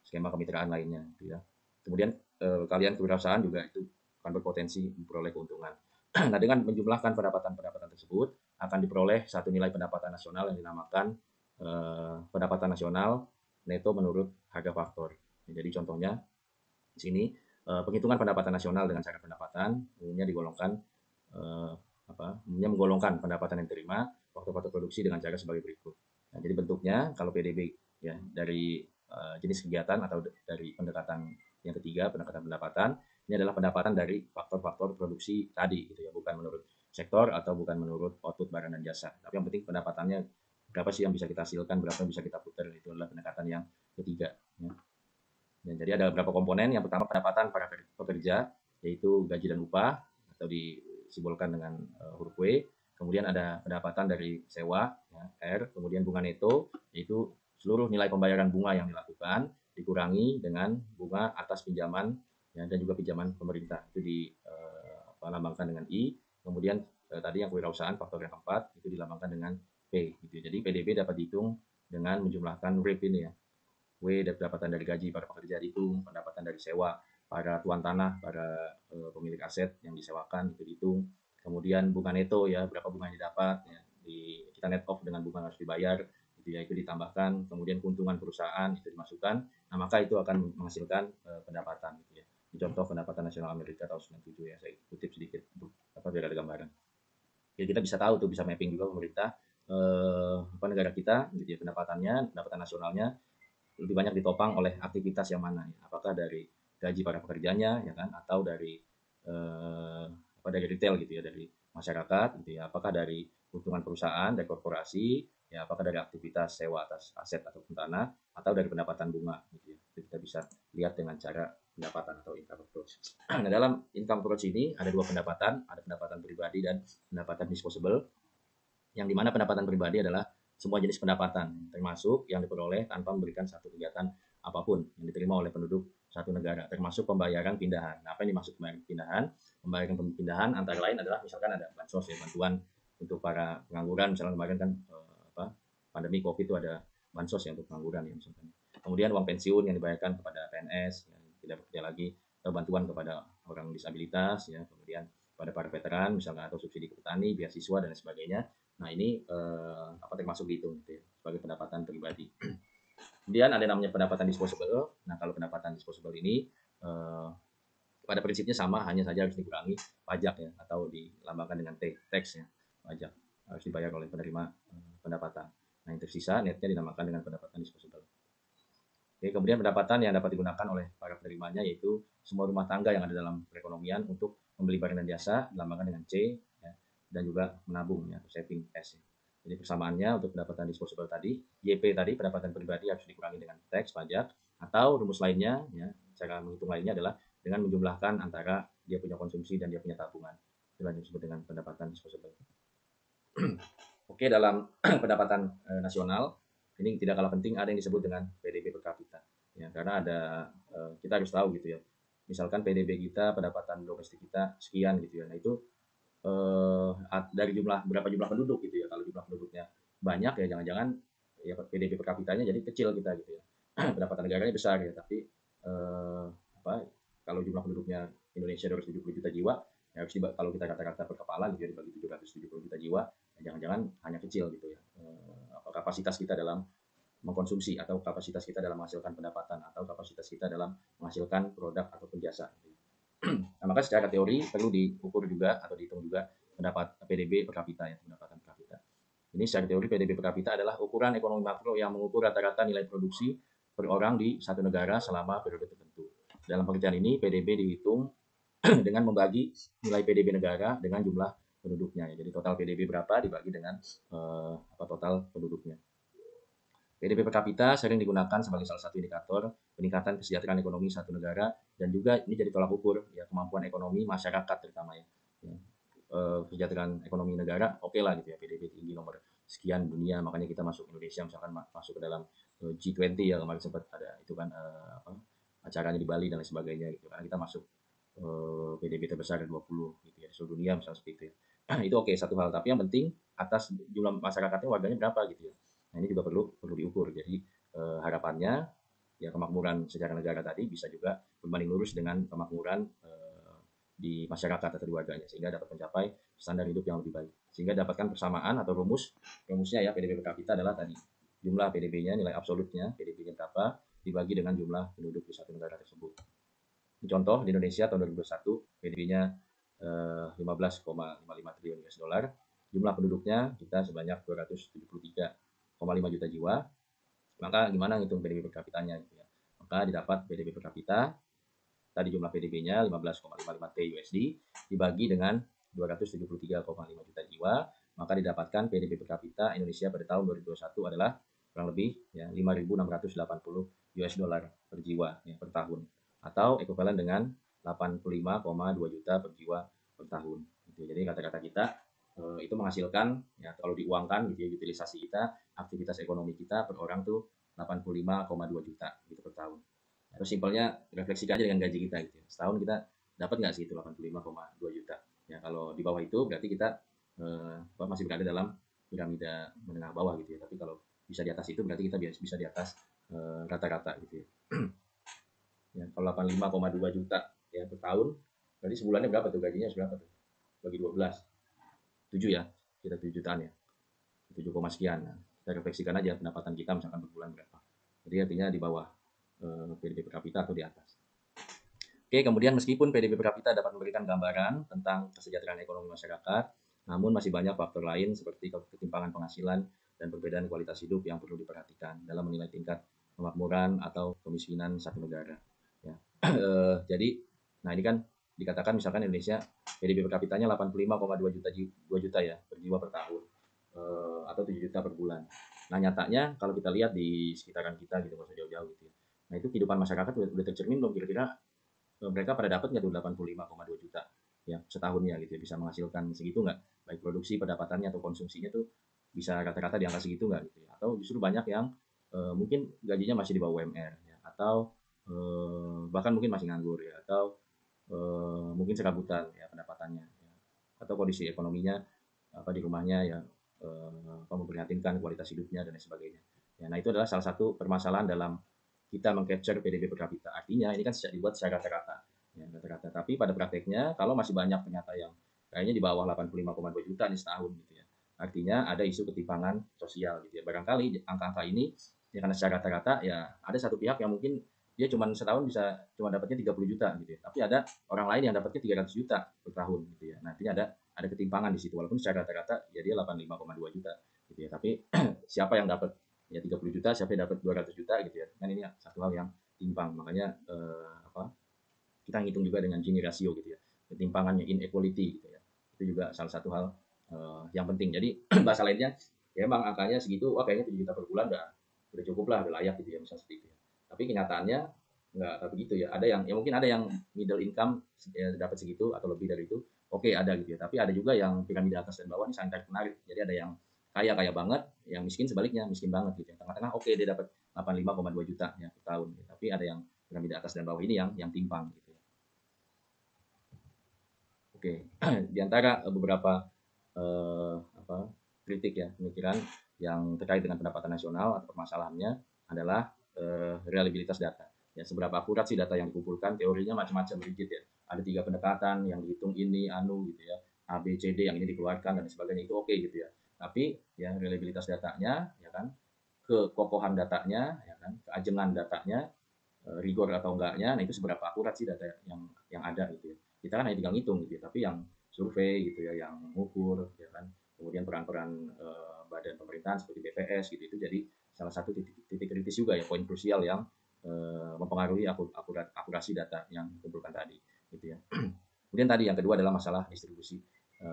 skema kemitraan lainnya. Gitu ya. Kemudian kalian kewirausahaan juga itu akan berpotensi memperoleh keuntungan. Nah, dengan menjumlahkan pendapatan-pendapatan tersebut akan diperoleh satu nilai pendapatan nasional yang dinamakan pendapatan nasional neto menurut harga faktor. Jadi contohnya di sini penghitungan pendapatan nasional dengan cara pendapatan umumnya digolongkan umumnya menggolongkan pendapatan yang diterima faktor-faktor produksi dengan cara sebagai berikut. Nah, jadi bentuknya kalau PDB ya dari jenis kegiatan atau dari pendekatan yang ketiga, pendekatan pendapatan, ini adalah pendapatan dari faktor-faktor produksi tadi gitu ya, bukan menurut sektor atau bukan menurut output barang dan jasa. Tapi yang penting pendapatannya berapa sih yang bisa kita hasilkan, berapa yang bisa kita putar, itu adalah pendekatan yang ketiga. Ya. Dan jadi ada beberapa komponen. Yang pertama pendapatan para pekerja, yaitu gaji dan upah atau disimbolkan dengan huruf W. Kemudian ada pendapatan dari sewa, ya, R. Kemudian bunga neto, yaitu seluruh nilai pembayaran bunga yang dilakukan dikurangi dengan bunga atas pinjaman, ya, dan juga pinjaman pemerintah. Itu dilambangkan dengan I. Kemudian tadi yang kewirausahaan faktor yang keempat itu dilambangkan dengan P. Gitu. Jadi PDB dapat dihitung dengan menjumlahkan WIP ini ya. W dari pendapatan dari gaji para pekerja dihitung, pendapatan dari sewa para tuan tanah, para pemilik aset yang disewakan itu dihitung. Kemudian bunga neto ya, berapa bunga yang didapat ya, kita net off dengan bunga yang harus dibayar itu ya, itu ditambahkan. Kemudian keuntungan perusahaan itu dimasukkan. Nah, maka itu akan menghasilkan pendapatan gitu ya. Ini contoh pendapatan nasional Amerika tahun 97 ya, saya kutip sedikit untuk biar ada gambaran. Jadi kita bisa tahu tuh, bisa mapping juga pemerintah negara kita gitu ya, pendapatan nasionalnya lebih banyak ditopang oleh aktivitas yang mana ya? Apakah dari gaji para pekerjanya ya kan, atau dari dari retail gitu ya, dari masyarakat gitu ya, apakah dari keuntungan perusahaan, dari korporasi ya, apakah dari aktivitas sewa atas aset ataupun tanah, atau dari pendapatan bunga gitu ya. Itu kita bisa lihat dengan cara pendapatan atau income approach. Nah, dalam income approach ini ada dua pendapatan, ada pendapatan pribadi dan pendapatan disposable, yang dimana pendapatan pribadi adalah semua jenis pendapatan, termasuk yang diperoleh tanpa memberikan satu kegiatan apapun yang diterima oleh penduduk satu negara, termasuk pembayaran pindahan. Nah, apa yang dimaksud pembayaran pindahan? Pembayaran pindahan antara lain adalah misalkan ada bansos ya, bantuan untuk para pengangguran, misalnya kemarin kan pandemi COVID itu ada bansos ya untuk pengangguran ya misalkan. Kemudian uang pensiun yang dibayarkan kepada PNS yang tidak bekerja lagi, atau bantuan kepada orang disabilitas ya, kemudian pada para veteran misalnya, atau subsidi ke petani, beasiswa dan sebagainya. Nah, ini termasuk dihitung gitu ya, sebagai pendapatan pribadi. Kemudian ada namanya pendapatan disposable. Nah, kalau pendapatan disposable ini pada prinsipnya sama, hanya saja harus dikurangi pajak ya, atau dilambangkan dengan tax ya, pajak harus dibayar oleh penerima pendapatan. Nah, yang tersisa netnya dinamakan dengan pendapatan disposable. Oke, kemudian pendapatan yang dapat digunakan oleh para penerimanya yaitu semua rumah tangga yang ada dalam perekonomian untuk membeli barang dan jasa, dilambangkan dengan C ya, dan juga menabung ya, atau saving S ya. Jadi persamaannya untuk pendapatan disposable tadi, YP tadi pendapatan pribadi harus dikurangi dengan tax pajak, atau rumus lainnya ya, cara menghitung lainnya adalah dengan menjumlahkan antara dia punya konsumsi dan dia punya tabungan. Itulah yang disebut dengan pendapatan disposable. Oke, dalam pendapatan nasional ini tidak kalah penting ada yang disebut dengan PDB per kapita ya, karena ada kita harus tahu gitu ya, misalkan PDB kita, pendapatan domestik kita sekian gitu ya, nah itu dari berapa jumlah penduduk gitu ya. Kalau jumlah penduduknya banyak ya jangan-jangan ya PDB per kapitanya jadi kecil kita gitu ya. Pendapatan negaranya besar ya, tapi kalau jumlah penduduknya Indonesia 270 juta jiwa ya, harus kalau kita kata-kata per kepala gitu ya, dibagi 770 juta jiwa ya, jangan-jangan hanya kecil gitu ya kapasitas kita dalam mengkonsumsi, atau kapasitas kita dalam menghasilkan pendapatan, atau kapasitas kita dalam menghasilkan produk ataupun jasa. Nah, maka secara teori perlu diukur juga atau dihitung juga pendapat PDB per kapita ya, pendapatan per kapita. Ini secara teori PDB per kapita adalah ukuran ekonomi makro yang mengukur rata-rata nilai produksi per orang di satu negara selama periode tertentu. Dalam pengertian ini PDB dihitung dengan membagi nilai PDB negara dengan jumlah penduduknya ya. Jadi total PDB berapa dibagi dengan total penduduknya. PDB per kapita sering digunakan sebagai salah satu indikator peningkatan kesejahteraan ekonomi satu negara, dan juga ini jadi tolak ukur ya kemampuan ekonomi masyarakat terutama ya. Kesejahteraan ekonomi negara oke lah gitu ya, PDB tinggi nomor sekian dunia, makanya kita masuk Indonesia misalkan masuk ke dalam G20 ya, kemarin sempat ada itu kan acaranya di Bali dan lain sebagainya gitu, karena kita masuk PDB terbesar 20 gitu ya seluruh dunia misalnya seperti itu ya. Itu oke, satu hal, tapi yang penting atas jumlah masyarakatnya warganya berapa gitu ya. Nah ini juga perlu diukur. Jadi harapannya ya kemakmuran secara negara tadi bisa juga berbanding lurus dengan kemakmuran di masyarakat atau di warganya, sehingga dapat mencapai standar hidup yang lebih baik. Sehingga dapatkan persamaan atau rumusnya ya, PDB per kapita adalah tadi jumlah PDB-nya, nilai absolutnya PDB-nya berapa dibagi dengan jumlah penduduk di satu negara tersebut. Contoh di Indonesia tahun 2021 PDB-nya 15,55 triliun US dollar, jumlah penduduknya kita sebanyak 273,5 juta jiwa. Maka gimana ngitung PDB per kapitanya gitu ya. Maka didapat PDB per kapita tadi jumlah PDB-nya 15,55 T USD dibagi dengan 273,5 juta jiwa, maka didapatkan PDB per kapita Indonesia pada tahun 2021 adalah kurang lebih ya 5.680 US dollar per jiwa ya, per tahun, atau ekuivalen dengan 85,2 juta per jiwa per tahun gitu. Jadi kata-kata kita itu menghasilkan ya, kalau diuangkan gitu ya, utilisasi kita, aktivitas ekonomi kita per orang tuh 85,2 juta gitu per tahun. Terus simpelnya refleksikan aja dengan gaji kita gitu. Setahun kita dapat nggak sih itu 85,2 juta. Ya kalau di bawah itu berarti kita masih berada dalam piramida menengah bawah gitu ya. Tapi kalau bisa di atas itu berarti kita bisa di atas rata-rata gitu ya. Ya, kalau 85,2 juta ya per tahun, berarti sebulannya berapa tuh gajinya berapa tuh? Bagi 12. 7 ya. Kita 7 jutaan ya. 7, sekian. Nah, kita refleksikan aja pendapatan kita misalkan per bulan berapa. Jadi artinya di bawah PDB per kapita atau di atas. Oke, kemudian meskipun PDB per kapita dapat memberikan gambaran tentang kesejahteraan ekonomi masyarakat, namun masih banyak faktor lain seperti ketimpangan penghasilan dan perbedaan kualitas hidup yang perlu diperhatikan dalam menilai tingkat kemakmuran atau kemiskinan satu negara. Ya. Jadi, nah ini kan dikatakan misalkan Indonesia PDB per kapitanya 85,2 juta ya per jiwa per tahun, atau 7 juta per bulan. Nah nyatanya kalau kita lihat di sekitaran kita gitu, nggak usah jauh-jauh gitu ya. Nah itu kehidupan masyarakat udah tercermin belum kira-kira mereka pada dapat nggak tuh 85,2 juta ya setahunnya gitu ya, bisa menghasilkan segitu nggak, baik produksi pendapatannya atau konsumsinya tuh bisa rata-rata di angka segitu nggak gitu ya, atau justru banyak yang mungkin gajinya masih di bawah UMR ya, atau bahkan mungkin masih nganggur ya, atau mungkin serabutan ya pendapatannya ya, atau kondisi ekonominya apa di rumahnya ya memprihatinkan kualitas hidupnya dan lain sebagainya ya. Nah itu adalah salah satu permasalahan dalam kita mengcapture PDB per kapita. Artinya ini kan dibuat secara rata-rata ya, rata-rata, tapi pada prakteknya kalau masih banyak ternyata yang kayaknya di bawah 85,2 juta nih setahun gitu ya, artinya ada isu ketimpangan sosial gitu ya. Barangkali angka-angka ini ya karena secara rata-rata ya ada satu pihak yang mungkin dia cuma setahun bisa cuma dapatnya 30 juta gitu ya, tapi ada orang lain yang dapatnya 300 juta per tahun gitu ya. Nah, artinya ada ketimpangan di situ, walaupun secara rata-rata ya dia 85,2 juta gitu ya, tapi siapa yang dapat ya 30 juta, siapa yang dapat 200 juta gitu ya, kan ini satu hal yang timpang. Makanya kita ngitung juga dengan Gini ratio gitu ya, ketimpangannya, inequality gitu ya, itu juga salah satu hal yang penting. Jadi bahasa lainnya ya emang angkanya segitu, wah kayaknya 7 juta per bulan udah cukup lah, udah layak gitu ya, misalnya seperti itu ya. Tapi kenyataannya nggak begitu ya. Ada yang ya mungkin ada yang middle income ya, dapat segitu atau lebih dari itu, oke ada gitu ya. Tapi ada juga yang piramida atas dan bawah ini sangat menarik. Jadi ada yang kaya banget, yang miskin sebaliknya miskin banget gitu ya. Tengah-tengah oke dia dapat 85,2 juta ya per tahun. Ya. Tapi ada yang piramida atas dan bawah ini yang timpang gitu ya. Oke, di antara beberapa kritik ya, pemikiran yang terkait dengan pendapatan nasional atau permasalahannya adalah reliabilitas data. Ya, seberapa akurat sih data yang dikumpulkan? Teorinya macam-macam, rigid ya. Ada 3 pendekatan yang dihitung ini, gitu ya, A, B, C, D yang ini dikeluarkan dan sebagainya, itu oke gitu ya. Tapi ya reliabilitas datanya, ya kan, kekokohan datanya, ya kan, keajengan datanya, rigor atau enggaknya, nah itu seberapa akurat sih data yang ada gitu ya. Kita kan hanya tinggal ngitung gitu ya, tapi yang survei gitu ya, yang mengukur, ya kan, kemudian peran-peran badan pemerintahan seperti BPS gitu, itu jadi salah satu titik kritis juga ya, poin krusial yang mempengaruhi akurasi data yang dikumpulkan tadi gitu ya. Kemudian tadi yang kedua adalah masalah distribusi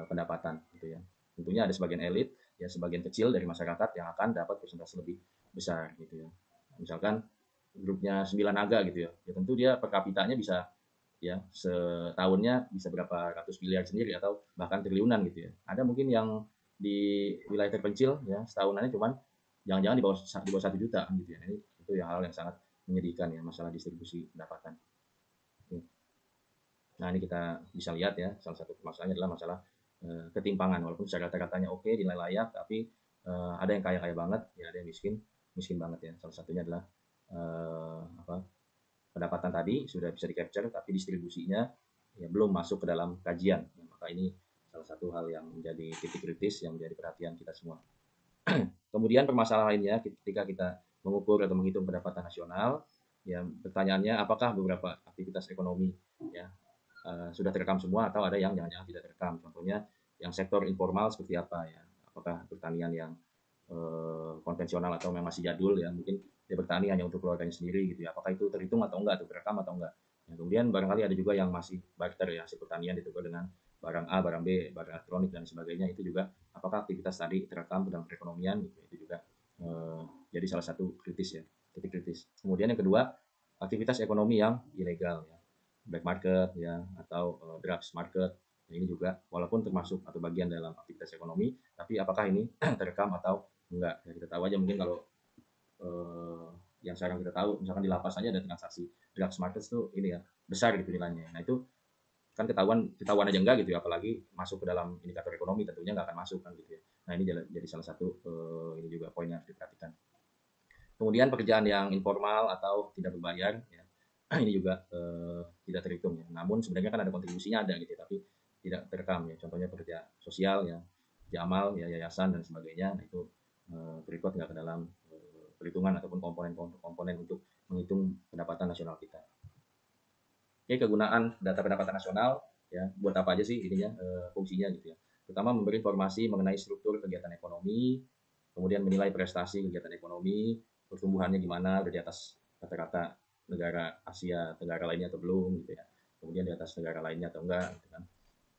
pendapatan gitu ya. Tentunya ada sebagian elit ya, sebagian kecil dari masyarakat yang akan dapat persentase lebih besar gitu ya. Misalkan grupnya 9 naga gitu ya. Ya tentu dia per kapitanya bisa ya setahunnya bisa berapa ratus miliar sendiri atau bahkan triliunan gitu ya. Ada mungkin yang di wilayah terpencil ya setahunannya cuman jangan-jangan di bawah 1 juta gitu ya. Ini itu yang hal yang sangat menyedihkan ya masalah distribusi pendapatan. Nah ini kita bisa lihat ya salah satu permasalahannya adalah masalah ketimpangan walaupun secara rata-ratanya oke nilai layak tapi ada yang kaya-kaya banget ya ada yang miskin banget ya. Salah satunya adalah pendapatan tadi sudah bisa di capture tapi distribusinya ya belum masuk ke dalam kajian. Ya, maka ini salah satu hal yang menjadi titik kritis yang menjadi perhatian kita semua. Kemudian permasalahan lainnya ketika kita mengukur atau menghitung pendapatan nasional, ya pertanyaannya apakah beberapa aktivitas ekonomi ya sudah terekam semua atau ada yang jangan-jangan tidak terekam. Contohnya yang sektor informal seperti apa ya? Apakah pertanian yang konvensional atau yang masih jadul ya mungkin dia bertani hanya untuk keluarganya sendiri gitu ya. Apakah itu terhitung atau enggak, atau terekam atau enggak? Ya, kemudian barangkali ada juga yang masih barter ya, hasil pertanian ditukar dengan barang A, barang B, barang elektronik dan sebagainya. Itu juga apakah aktivitas tadi terekam dalam perekonomian gitu. Itu juga jadi salah satu kritis ya, titik kritis. Kemudian yang kedua, aktivitas ekonomi yang ilegal ya, black market ya atau drugs market. Nah, ini juga walaupun termasuk atau bagian dalam aktivitas ekonomi, tapi apakah ini terekam atau enggak? Ya, kita tahu aja mungkin kalau yang sekarang kita tahu misalkan di lapas saja ada transaksi drugs market itu ini ya besar gitu nilainya. Nah itu kan ketahuan aja enggak gitu ya, apalagi masuk ke dalam indikator ekonomi tentunya nggak akan masuk kan gitu ya. Nah ini jadi salah satu ini juga poin yang harus diperhatikan. Kemudian pekerjaan yang informal atau tidak berbayar ya, ini juga tidak terhitung ya. Namun sebenarnya kan ada kontribusinya ada gitu ya, tapi tidak terekam ya. Contohnya pekerja sosial ya, jamal ya, yayasan dan sebagainya. Nah itu terikut nggak ke dalam perhitungan ataupun komponen untuk menghitung pendapatan nasional kita. Oke, kegunaan data pendapatan nasional ya buat apa aja sih ininya fungsinya gitu ya. Pertama memberi informasi mengenai struktur kegiatan ekonomi, kemudian menilai prestasi kegiatan ekonomi, pertumbuhannya gimana, udah di atas rata-rata negara Asia Tenggara lainnya atau belum gitu ya. Kemudian di atas negara lainnya atau enggak gitu kan.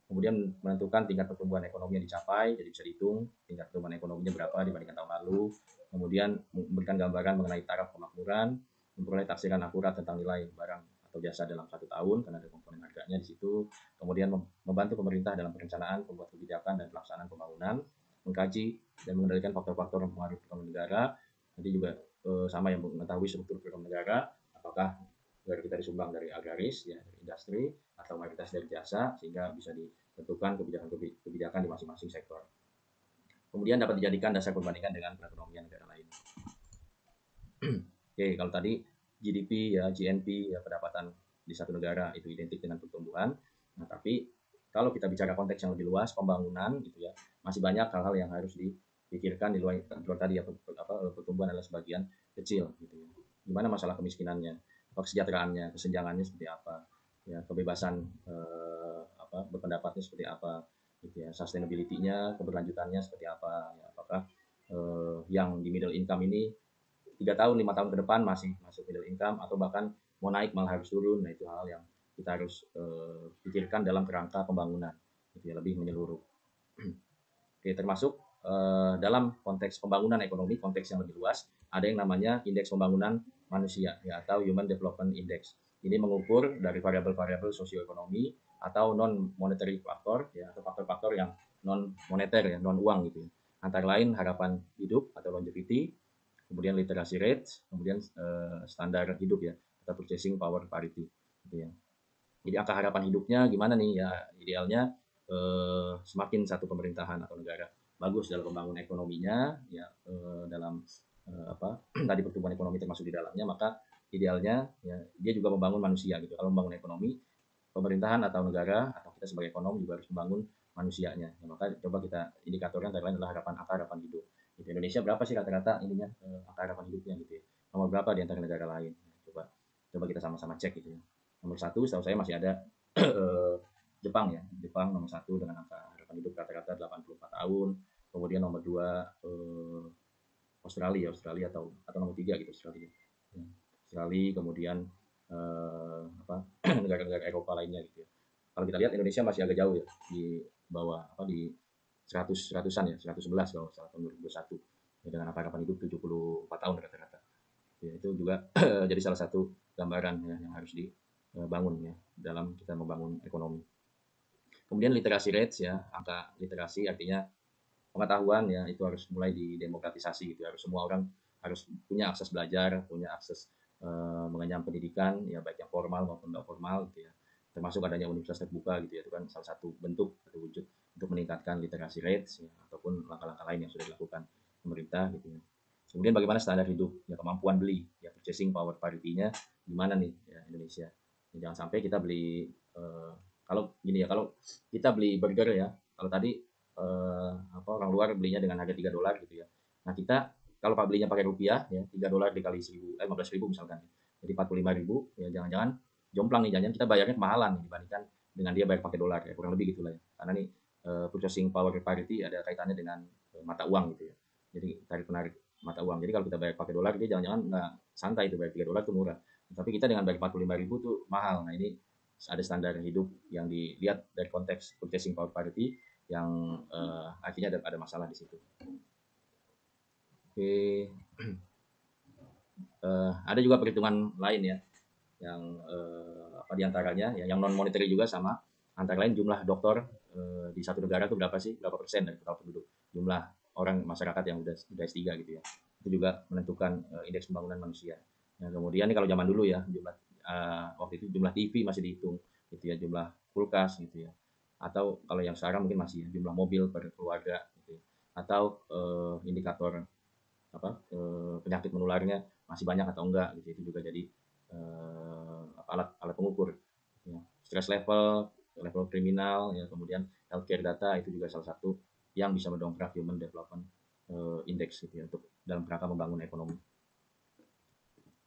Kemudian menentukan tingkat pertumbuhan ekonomi yang dicapai, jadi bisa dihitung tingkat pertumbuhan ekonominya berapa dibandingkan tahun lalu. Kemudian memberikan gambaran mengenai taraf pemakmuran, memperoleh tafsiran akurat tentang nilai barang atau jasa dalam 1 tahun karena ada komponen harganya di situ. Kemudian membantu pemerintah dalam perencanaan, pembuat kebijakan dan pelaksanaan pembangunan, mengkaji dan mengendalikan faktor-faktor yang mempengaruhi perekonomian negara. Nanti juga sama yang mengetahui struktur perekonomian negara, apakah negara kita disumbang dari agraris ya dari industri atau mayoritas dari jasa sehingga bisa ditentukan kebijakan di masing-masing sektor. Kemudian dapat dijadikan dasar perbandingan dengan perekonomian negara lain. Oke, kalau tadi GDP ya GNP ya pendapatan di satu negara itu identik dengan pertumbuhan. Nah, tapi kalau kita bicara konteks yang lebih luas pembangunan gitu ya, masih banyak hal-hal yang harus dipikirkan di luar tadi ya pertumbuhan adalah sebagian kecil gitu ya. Gimana masalah kemiskinannya, kesejahteraannya, kesenjangannya seperti apa, ya kebebasan berpendapatnya seperti apa, gitu ya, sustainability-nya, keberlanjutannya seperti apa, ya, apakah yang di middle income ini 3 tahun 5 tahun ke depan masih masuk middle income atau bahkan mau naik malah harus turun. Nah itu hal yang kita harus pikirkan dalam kerangka pembangunan, gitu ya, lebih menyeluruh. Oke, termasuk dalam konteks pembangunan ekonomi, konteks yang lebih luas, ada yang namanya indeks pembangunan manusia ya atau Human Development Index. Ini mengukur dari variabel-variabel sosioekonomi atau non monetary faktor ya atau faktor-faktor yang non moneter ya, non uang gitu ya. Antara lain harapan hidup atau longevity, kemudian literacy rate, kemudian standar hidup ya atau purchasing power parity gitu ya. Jadi angka harapan hidupnya gimana nih ya, idealnya semakin satu pemerintahan atau negara bagus dalam pembangunan ekonominya ya dalam tadi pertumbuhan ekonomi termasuk di dalamnya, maka idealnya ya dia juga membangun manusia gitu. Kalau membangun ekonomi, pemerintahan atau negara atau kita sebagai ekonom juga harus membangun manusianya. Ya, maka coba kita indikatornya antara lain adalah angka harapan hidup. Di Indonesia berapa sih rata-rata ininya angka harapan hidupnya gitu ya. Nomor berapa di antara negara lain. Coba kita sama-sama cek gitu ya. Nomor 1 setahu saya masih ada Jepang ya. Jepang nomor 1 dengan angka harapan hidup rata-rata 84 tahun. Kemudian nomor 2 Australia atau nomor 3 gitu Australia. Australia kemudian negara-negara Eropa lainnya gitu ya. Kalau kita lihat Indonesia masih agak jauh ya di bawah di 100-an ya, 111 kalau salah tahun 2021. ya, dengan harapan hidup 74 tahun rata-rata. Ya, itu juga jadi salah satu gambaran ya, yang harus dibangun ya dalam kita membangun ekonomi. Kemudian literasi rates ya, angka literasi artinya pengetahuan ya, itu harus mulai didemokratisasi gitu. Harus semua orang harus punya akses belajar, punya akses mengenyam pendidikan ya, baik yang formal maupun tidak formal gitu ya. Termasuk adanya universitas terbuka gitu ya, itu kan salah satu bentuk atau wujud untuk meningkatkan literasi rates ya, ataupun langkah-langkah lain yang sudah dilakukan pemerintah gitu ya. Kemudian bagaimana standar hidup, ya kemampuan beli, ya purchasing power parity-nya gimana nih ya Indonesia. Ya, jangan sampai kita beli kalau gini ya, kalau kita beli burger ya, kalau tadi orang luar belinya dengan harga $3 gitu ya. Nah, kita kalau Pak belinya pakai rupiah ya, $3 dikali 15.000 misalkan. Jadi 45.000 ya, jangan-jangan jomplang nih, jangan kita bayarnya kemahalan nih, dibandingkan dengan dia bayar pakai dolar ya, kurang lebih gitulah ya. Karena nih purchasing power parity ada kaitannya dengan mata uang gitu ya. Jadi tarik menarik mata uang. Jadi kalau kita bayar pakai dolar, dia jangan-jangan nggak santai itu, bayar $3 itu murah. Tapi kita dengan bayar 45.000 tuh mahal. Nah, ini ada standar hidup yang dilihat dari konteks purchasing power parity yang akhirnya ada masalah di situ. Oke, ada juga perhitungan lain ya, yang diantaranya ya, yang non monetary juga sama, antara lain jumlah dokter di satu negara itu berapa persen dari total penduduk, jumlah orang masyarakat yang udah S3 gitu ya, itu juga menentukan indeks pembangunan manusia. Nah, kemudian nih kalau zaman dulu ya, jumlah waktu itu jumlah TV masih dihitung gitu ya, jumlah kulkas gitu ya, atau kalau yang sekarang mungkin masih ya, jumlah mobil per keluarga gitu ya, atau indikator penyakit menularnya masih banyak atau enggak gitu. Itu juga jadi alat pengukur ya. Stress level kriminal ya, kemudian healthcare data itu juga salah satu yang bisa mendongkrak human development index gitu ya, untuk dalam rangka membangun ekonomi.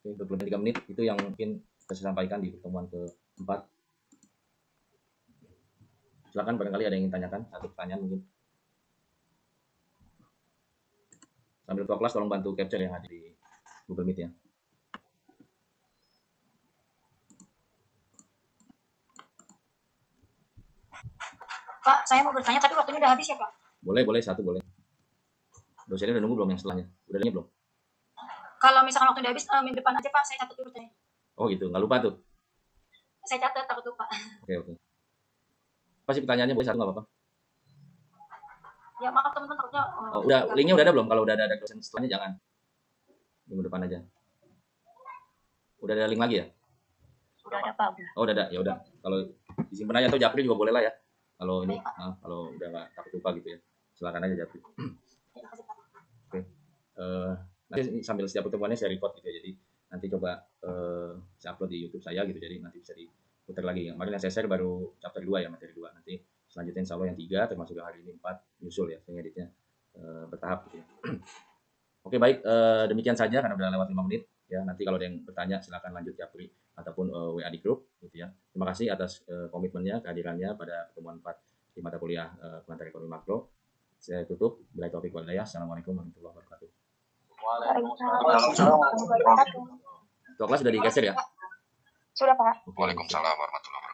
Oke, 23 menit itu yang mungkin saya sampaikan di pertemuan keempat. Silakan, barangkali ada yang ingin tanyakan, satu pertanyaan mungkin. Sambil ketua kelas tolong bantu capture yang ada di Google Meet ya. Pak, saya mau bertanya tapi waktunya udah habis ya, Pak? Boleh, satu boleh. Dosennya udah nunggu belum yang setelahnya? Udah nanya belum? Kalau misalkan waktu udah habis, minggu depan aja, Pak. Saya catat dulu tanya. Oh gitu, nggak lupa tuh. Saya catat, takut lupa. Oke. Apa sih pertanyaannya? Boleh satu nggak apa-apa? Ya maaf teman-teman, takutnya. Udah, linknya udah ada belum? Kalau udah ada dosen setelahnya jangan. Minggu depan aja. Udah ada link lagi ya? Udah ada, Pak. Udah. Oh, udah ada. Ya udah. Kalau disimpan aja atau Japri juga boleh lah ya. Kalau ini, kalau udah nggak takut lupa gitu ya, silakan aja Japri. Oke. Nanti sambil setiap pertemuannya saya record gitu ya. Jadi nanti coba saya upload di YouTube saya gitu. Jadi nanti bisa diputar lagi. Kemarin yang saya share baru chapter 2 ya, materi 2. Nanti selanjutnya insya Allah yang 3, termasuk yang hari ini 4 nyusul ya, saya ngeditnya bertahap gitu ya. Oke, baik, demikian saja karena udah lewat 5 menit ya. Nanti kalau ada yang bertanya silakan lanjut Japri ataupun WA di grup gitu ya. Terima kasih atas komitmennya, kehadirannya pada pertemuan 4 di mata kuliah pengantar ekonomi makro. Saya tutup. Bila taufiq wal hidayah. Assalamualaikum warahmatullahi wabarakatuh. Waalaikumsalam. Ketua kelas sudah digeser ya? Sudah, Pak. Oke. Waalaikumsalam warahmatullahi wabarakatuh.